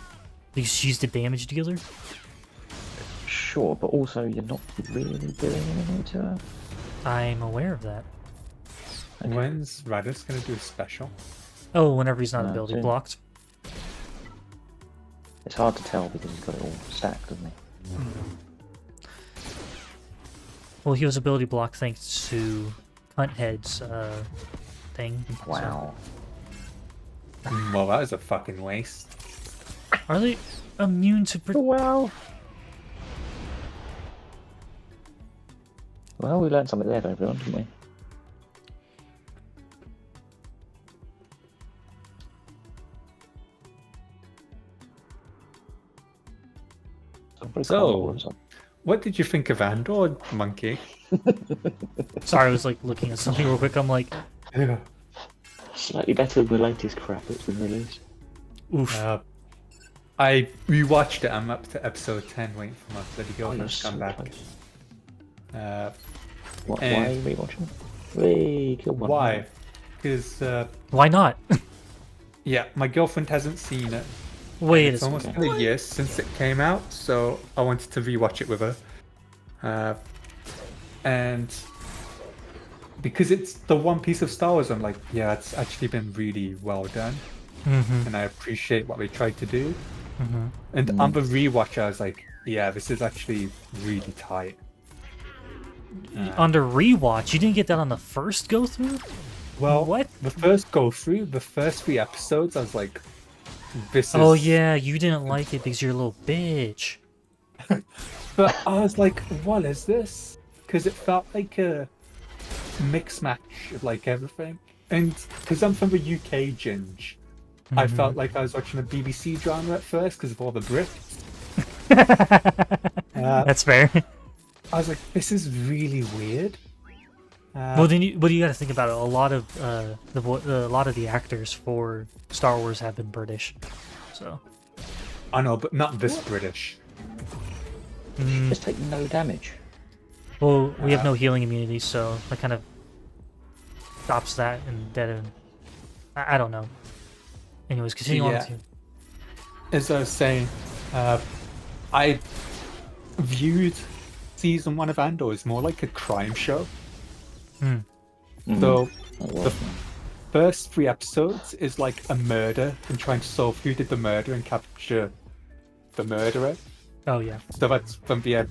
Because she's the damage dealer. it? Sure, but also you're not really doing anything to her. I'm aware of that. Okay. When's Raddus gonna do a special? Oh, whenever he's not No, ability soon. blocked. It's hard to tell because he's got it all stacked, doesn't he? Well, he was ability blocked thanks to Hunthead's thing. so- Wow. Well, that was a fucking waste. Are they immune to? Well. Well, we learned something there, everyone, didn't we? Somebody So- call it or something. What did you think of Andor, Monkey? Sorry, I was like looking at something real quick. I'm like, Slightly better than the latest crap that's been released. oof. I rewatched it. I'm up to episode 10, waiting for my bloody Oh, girlfriend you're to come so back. close. Why are and- you rewatching? Wait, kill one. Why? Because, Why not? yeah, my girlfriend hasn't seen it. Wait, It's almost been a year since it came out, so I wanted to rewatch it with her. And because it's the one piece of Star Wars, I'm like, yeah, it's actually been really well done, and I appreciate what they tried to do. And on the rewatch, I was like, yeah, this is actually really tight. on the rewatch, you didn't get that on the first go through. Well, What? the first go through, the first 3 episodes, I was like, this is. Oh yeah, you didn't like it because you're a little bitch. But I was like, what is this? Because it felt like a mix match of like everything. And because I'm from the UK, Ginge, I felt like I was watching a BBC drama at first because of all the Brits. That's fair. I was like, this is really weird. Well, then you got to think about it. A lot of a lot of the actors for Star Wars have been British, so. I know, but not this British. Just take no damage. Well, we have no healing immunity, so that kind of stops that and dead. I don't know. Anyways, continue on to. As I was saying, I viewed season 1 of Andor as more like a crime show. So the first 3 episodes is like a murder and trying to solve who did the murder and capture the murderer. Oh yeah. So that's from the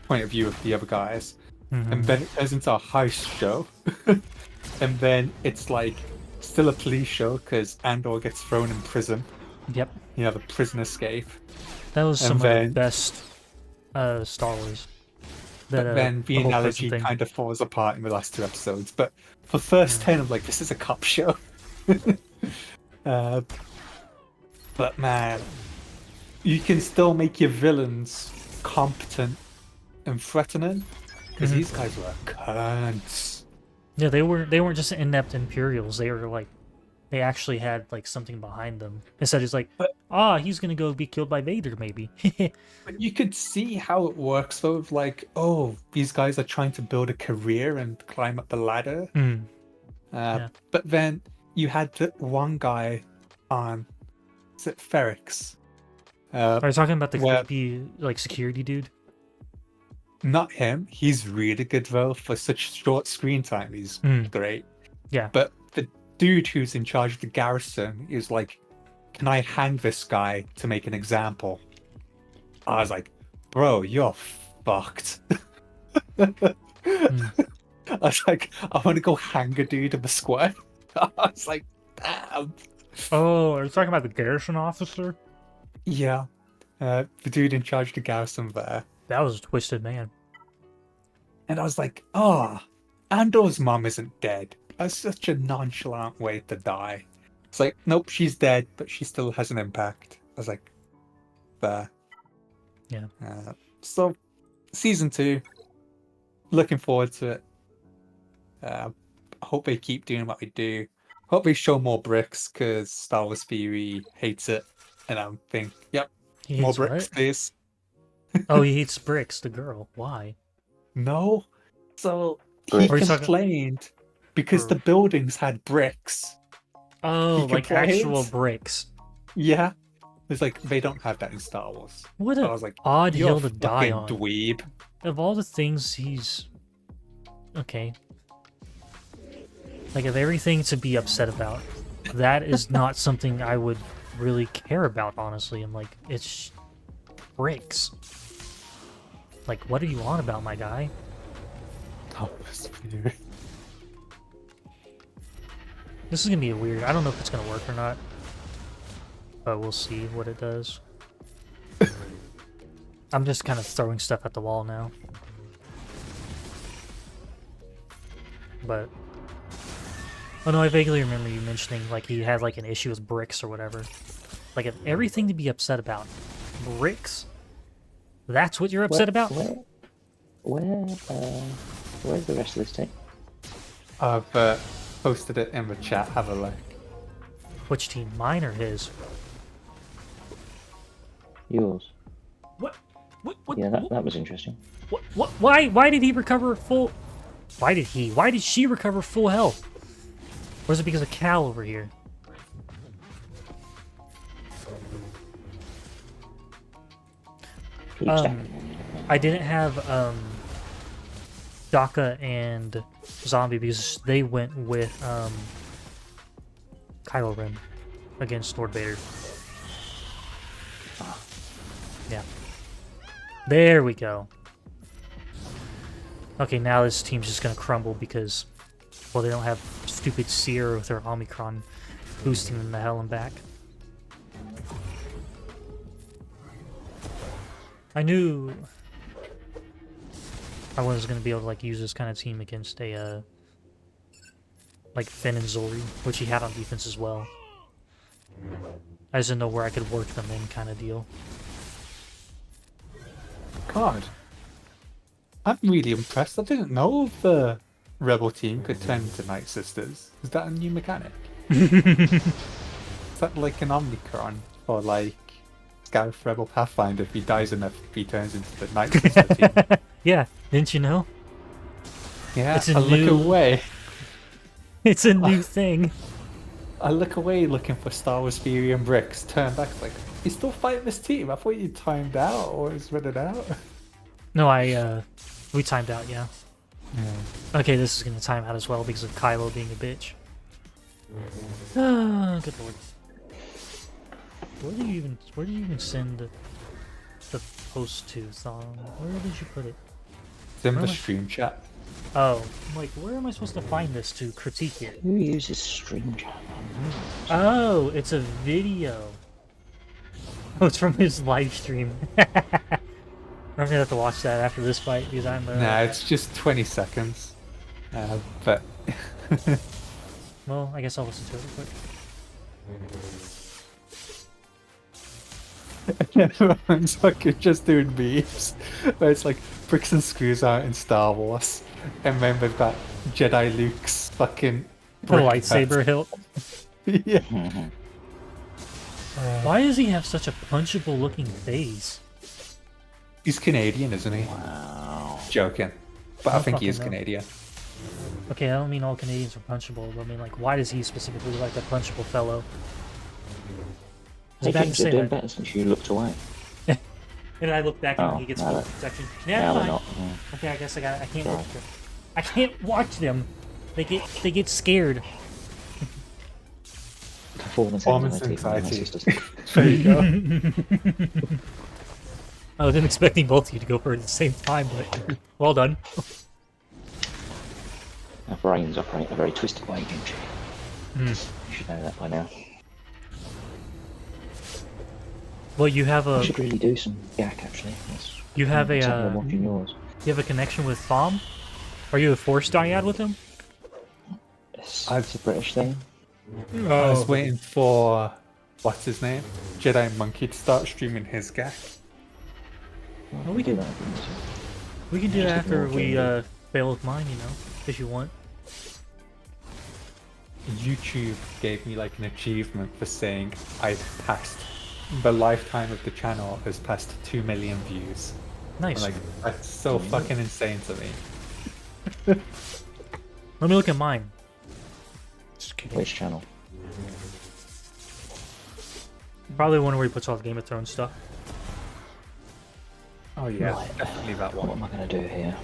point of view of the other guys. And then it turns into a heist show. And then it's like still a police show because Andor gets thrown in prison. Yep. You know, the prison escape. That was some of the best Star Wars. But then the analogy kind of falls apart in the last 2 episodes. But for the first 10, I'm like, this is a cop show. But man, you can still make your villains competent and threatening because these guys were cunts. Yeah, they weren't just inept Imperials. They were like, they actually had like something behind them. Instead, it's like, he's gonna go be killed by Vader, maybe. But you could see how it works though. Of like, oh, these guys are trying to build a career and climb up the ladder. But then you had the one guy on, is it Ferrex? Are you talking about the creepy like security dude? Not him. He's really good though for such short screen time. He's great. Yeah. But the dude who's in charge of the garrison is like, can I hang this guy to make an example? I was like, bro, you're fucked. I was like, I want to go hang a dude in the square. I was like, damn. Oh, are you talking about the garrison officer? Yeah. The dude in charge of the garrison there. That was a twisted man. And I was like, Andor's mom isn't dead. That's such a nonchalant way to die. It's like, nope, she's dead, but she still has an impact. I was like, there. Yeah. So, season 2, looking forward to it. I hope they keep doing what they do. Hope they show more bricks, because Star Wars Theory hates it. And I'm thinking, yep, more bricks, what? please. Oh, he hates bricks, the girl. Why? No. So, he complained because the buildings had bricks. Oh, like actual bricks. Yeah. It's like, they don't have that in Star Wars. What so an I was like, odd hill to die on. Dweeb. Of all the things he's... Okay. Like, of everything to be upset about, that is not something I would really care about, honestly. I'm like, it's bricks. Like, what are you on about, my guy? Oh, that's weird. This is gonna be weird. I don't know if it's gonna work or not. But we'll see what it does. I'm just kind of throwing stuff at the wall now. But... Oh no, I vaguely remember you mentioning, like, he had, like, an issue with bricks or whatever. Like, if everything to be upset about. Bricks? That's what you're upset about? Where's the rest of this team? I've posted it in the chat, have a look. Which team? Mine or his? Yours. What? Yeah, that was interesting. What? Why did he recover full... Why did she recover full health? Or is it because of Cal over here? I didn't have Daka and Zombie because they went with Kylo Ren against Lord Vader. Yeah. There we go. Okay, now this team's just gonna crumble because, well, they don't have stupid Cere with their Omicron boosting them the hell and back. I knew I wasn't gonna be able to like use this kind of team against a like Finn and Zori, which he had on defense as well. I just didn't know where I could work them in, kind of deal. God. I'm really impressed. I didn't know the Rebel team could turn into Night Sisters. Is that a new mechanic? Is that like an Omnicron or like Scout Rebel Pathfinder? If he dies enough, he turns into the Night Sister team. Yeah, didn't you know? Yeah, It's a I new- look away. It's a new thing. I look away looking for Star Wars Fury and Bricks. Turn back, it's like, he's still fighting this team. I thought you timed out or was running out. No, we timed out, yeah. Okay, this is gonna time out as well because of Kylo being a bitch. Ah, good lord. Where do you even send the post to, Thong? Where did you put it? It's in Where the am I- stream chat. Oh, I'm like, where am I supposed to find this to critique it? Who uses stream chat? Oh, it's a video. Oh, it's from his live stream. I'm gonna have to watch that after this fight because I'm. Nah, it's just 20 seconds. But Well, I guess I'll listen to it real quick. everyone's fucking just doing memes. Where it's like bricks and screws out in Star Wars. And then we've got Jedi Luke's fucking The lightsaber hilt. Yeah. Why does he have such a punchable looking face? He's Canadian, isn't he? Wow. Joking. But I don't think he is fucking know. Canadian. Okay, I don't mean all Canadians are punchable, but I mean, like, why does he specifically look like a punchable fellow? Is Hey, it bad to things say are doing that? better since you looked away. And I look back Oh, and he gets now full that- protection. Now Never they're mind. not. Yeah. Okay, I guess I can't Sorry. watch them. I can't watch them. They get scared. Performance Performance anxiety. anxiety. There you go. I wasn't expecting both of you to go for it at the same time, but well done. Our brains operate a very twisted way, don't you? Hmm. You should know that by now. Well, you have I a should really do some GAC actually. you have a I'm watching yours. you have a connection with Thom? Are you a Force dyad with him? It's a British thing. I was waiting for what's his name? Jedi Monkey to start streaming his GAC. Well, we do can- that. if you want to. We can do that Just after ignore we Jamie. fail with mine, you know, if you want. YouTube gave me like an achievement for saying I passed the lifetime of the channel has passed 2 million views. Nice. I'm like, that's so fucking insane to me. Let me look at mine. Just kidding. Which channel? Probably one where he puts all the Game of Thrones stuff. Oh yeah, Right. definitely that What one. am I going to do here?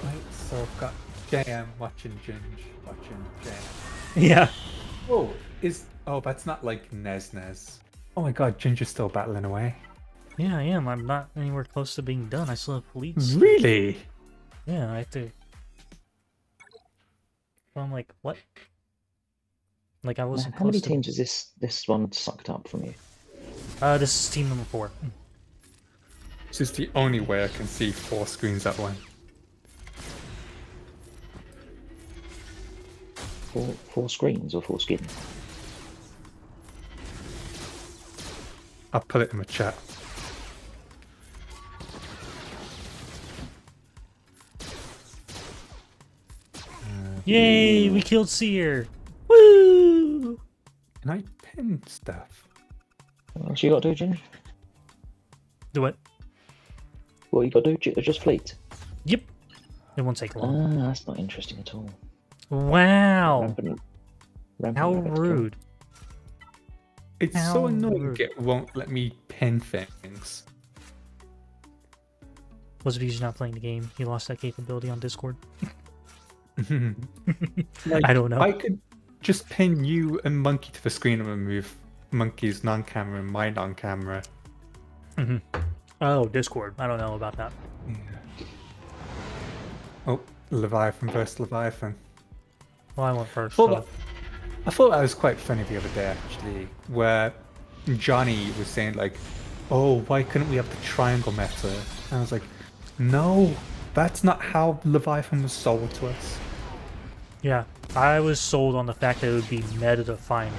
Right, so I've got JM watching Ginge, watching JM. Yeah. Oh, that's not like Nez. Oh my god, Ginger's still battling away. Yeah, I am. I'm not anywhere close to being done. I still have police. Really? Yeah, I have to. So I'm like, what? Like I wasn't How many close to. teams has this one sucked up from you? This is team number 4. This is the only way I can see 4 screens at once. Four screens or 4 skins? I'll put it in the chat. Yay! We killed Cere. Woo! Can I pin stuff? What else you got to do, Ginger? Do it. What you got to do? Just fleet? Yep. It won't take long. Ah, that's not interesting at all. Wow. Rampant How rabbit kill. rude. It's How so annoying rude. it won't let me pin things. Was it because you're not playing the game? He lost that capability on Discord? Like, I don't know. I could just pin you and Monkey to the screen and remove Monkey's non-camera and my non-camera. Oh, Discord. I don't know about that. Oh, Leviathan versus Leviathan. Well, I went first. Thought So. that- I thought that was quite funny the other day, actually, where Johnny was saying, like, oh, why couldn't we have the triangle meta? And I was like, no, that's not how Leviathan was sold to us. Yeah, I was sold on the fact that it would be meta-defining.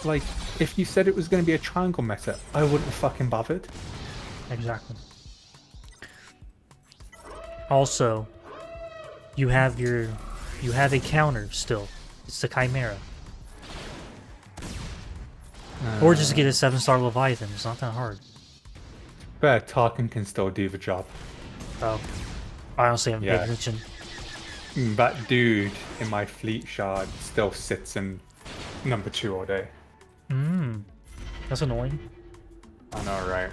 Like, if you said it was going to be a triangle meta, I wouldn't have fucking bothered. Exactly. Also, you have a counter still. It's the Chimera. Or just get a 7-star Leviathan. It's not that hard. But Tarkin can still do the job. Oh, I honestly haven't paid Yeah. attention. That dude in my fleet shard still sits in number 2 all day. That's annoying. I know, right?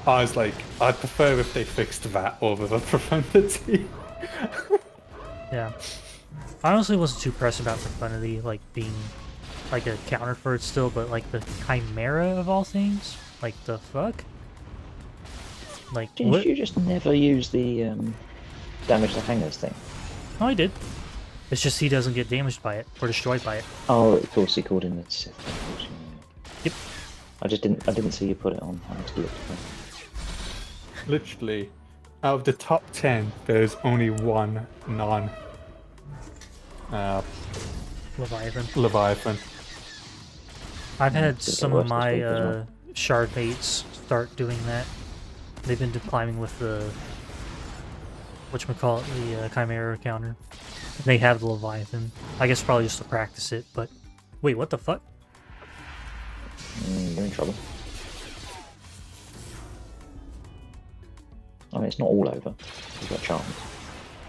I was like, I'd prefer if they fixed that over the Profundity. Yeah. I honestly wasn't too pressed about Profundity, like, being, like, a counter for it still, but, like, the Chimera of all things? Like, the fuck? Like, Didn't what? you just never use the damage to hangers thing? Oh, I did. It's just he doesn't get damaged by it, or destroyed by it. Oh, of course he called in the Sith. Yep. I didn't see you put it on. I had to look for it. Literally, out of the top 10, there's only one non Leviathan. Leviathan. I've had Did it some get of worse this week as my well? shard mates start doing that. They've been climbing with the whatchamacallit, the Chimera counter. They have the Leviathan. I guess probably just to practice it, but wait, what the fuck? You're in trouble. I mean, it's not all over. You've got a chance.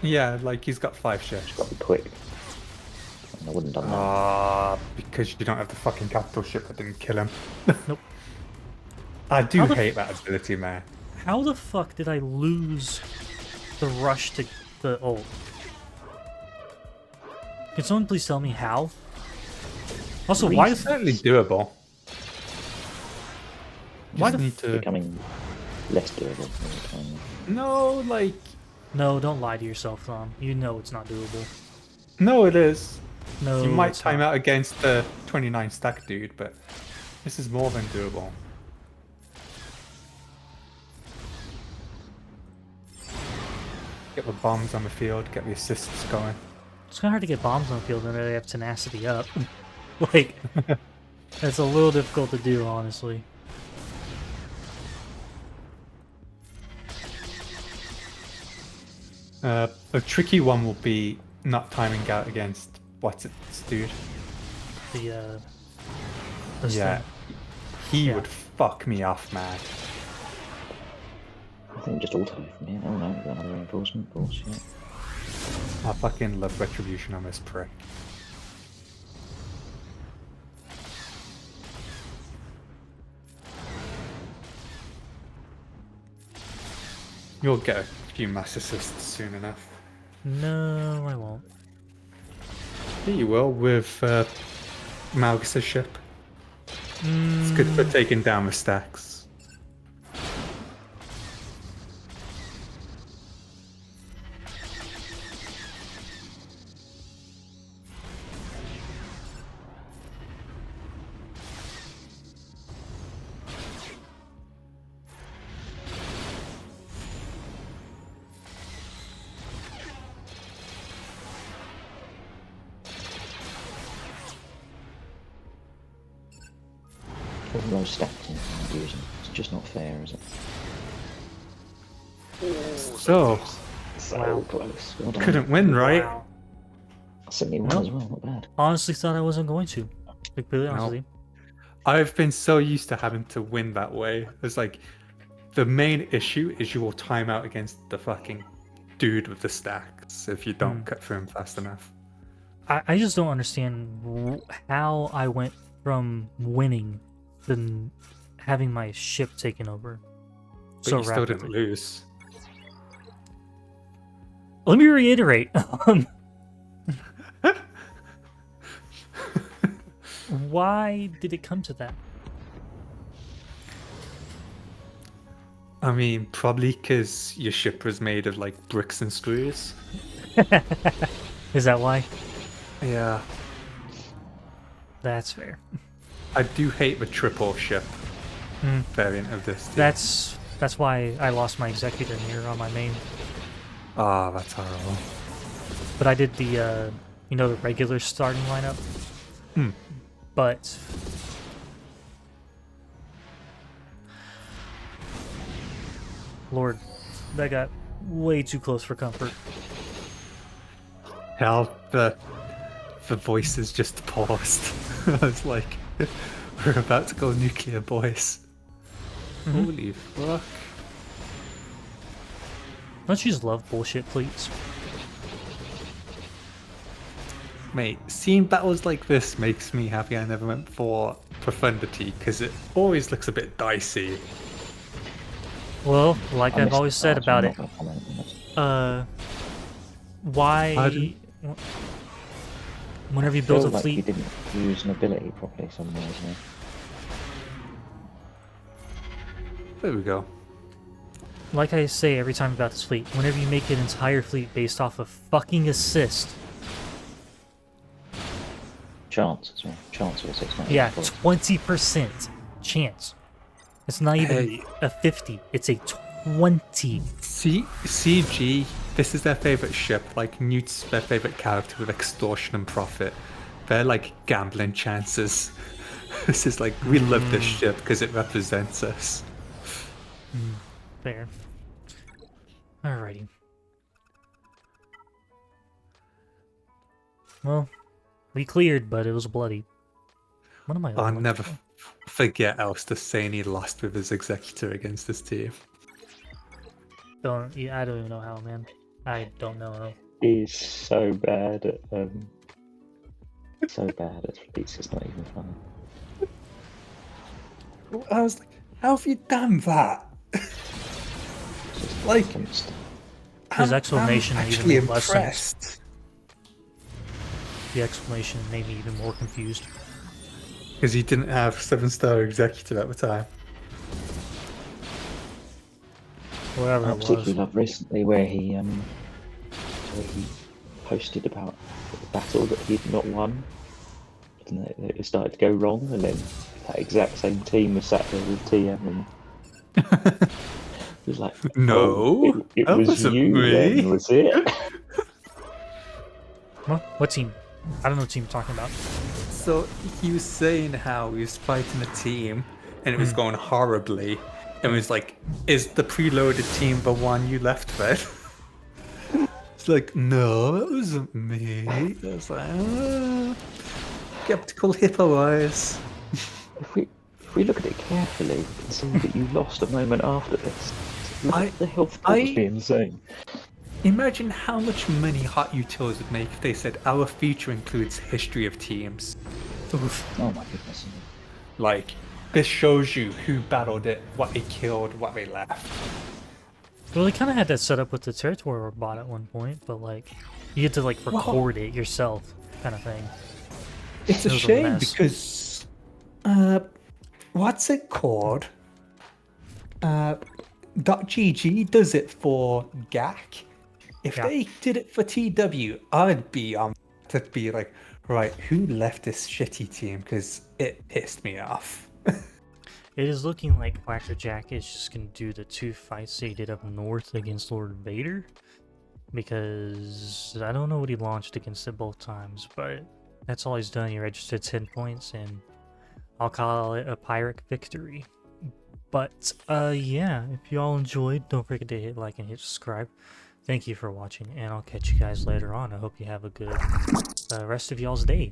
Yeah, like he's got 5 ships. It's got to be quick. And I wouldn't have done that. Because you don't have the fucking capital ship that didn't kill him. Nope. I do How the hate that ability, man. How the fuck did I lose the rush to the ult? Can someone please tell me how? Also, why It's the certainly doable. Why Just the need to... Becoming less doable all the time. No, like... No, don't lie to yourself, Tom. You know it's not doable. No, it is. No, You might it's time not. out against the 29 stack dude, but this is more than doable. Get the bombs on the field, get the assists going. It's kind of hard to get bombs on the field when they have tenacity up. Like, it's a little difficult to do, honestly. A tricky one will be not timing out against what's its dude. The, this Yeah, thing. he Yeah. would fuck me off, man. I think just auto from here. Oh no, we've got another reinforcement. Bullshit. I fucking love retribution on this prick. You'll get a few mass assists soon enough. No, I won't. Yeah, you will with Malgus' ship. It's good for taking down the stacks. All those stacks in can't use them. It's just not fair, is it? So, So close. Well done. couldn't win, right? Wow. 71 Nope. as well, not bad. Honestly thought I wasn't going to. To be completely honest No. with you. I've been so used to having to win that way. It's like, the main issue is you will time out against the fucking dude with the stacks if you don't cut through him fast enough. I just don't understand how I went from winning to having my ship taken over But so you still rapidly. didn't lose. Let me reiterate. Why did it come to that? I mean, probably because your ship was made of like bricks and screws. Is that why? Yeah. That's fair. I do hate the triple ship variant of this. Team. That's why I lost my Executor mirror on my main. Ah, that's horrible. But I did the the regular starting lineup. But Lord, that got way too close for comfort. Hell, the voices just paused. I was like, we're about to go nuclear, boys. Holy fuck. Don't you just love bullshit fleets? Mate, seeing battles like this makes me happy I never went for Profundity, because it always looks a bit dicey. Well, like I've always said about it, why... Pardon? Whenever you build a like fleet... you didn't use an ability properly somewhere, isn't it? There we go. Like I say every time about this fleet, whenever you make an entire fleet based off of fucking assist... Chance as well. Chance or 6 Yeah, 20% chance. It's not even a 50, it's a 20. CG, this is their favourite ship, like Newt's their favourite character with extortion and profit. They're like gambling chances. This is like, we love this ship because it represents us. Fair. Alrighty. Well, we cleared, but it was bloody. What am I I'll on? never forget Alistair saying he lost with his Executor against this team. I don't even know how, man. I don't know. He's so bad at fleets, it's not even funny. I was like, how have you done that? Like, His explanation I'm even actually made less sense. impressed. The explanation made me even more confused. Because he didn't have 7-star Executor at the time. Whatever I it particularly was. love recently where he posted about the battle that he'd not won, and it started to go wrong, and then that exact same team was sat there with TM, and it was like, No, oh, it that was wasn't you me. then, was it? What team? I don't know what team you're talking about. So he was saying how he was fighting a team and it was going horribly. And was like, is the preloaded team the one you left with? It's like, no, that wasn't me. I was like, skeptical hippo eyes. If we look at it carefully, we can see that you lost a moment after this. Look at the health points being insane. Imagine how much money Hot Utils would make if they said our feature includes history of teams. Oof. Oh my goodness. Like, this shows you who battled it, what they killed, what they left. Well, they kind of had that set up with the territory war bot at one point, but like, you had to like record it yourself, kind of thing. It's a shame because, what's it called? .gg does it for GAC. If they did it for TW, I'd be to be like, right, who left this shitty team? Because it pissed me off. It is looking like Quackerjack is just going to do the 2 fights they did up north against Lord Vader. Because I don't know what he launched against it both times, but that's all he's done. He registered 10 points, and I'll call it a Pyrrhic victory. But, yeah, if y'all enjoyed, don't forget to hit like and hit subscribe. Thank you for watching, and I'll catch you guys later on. I hope you have a good rest of y'all's day.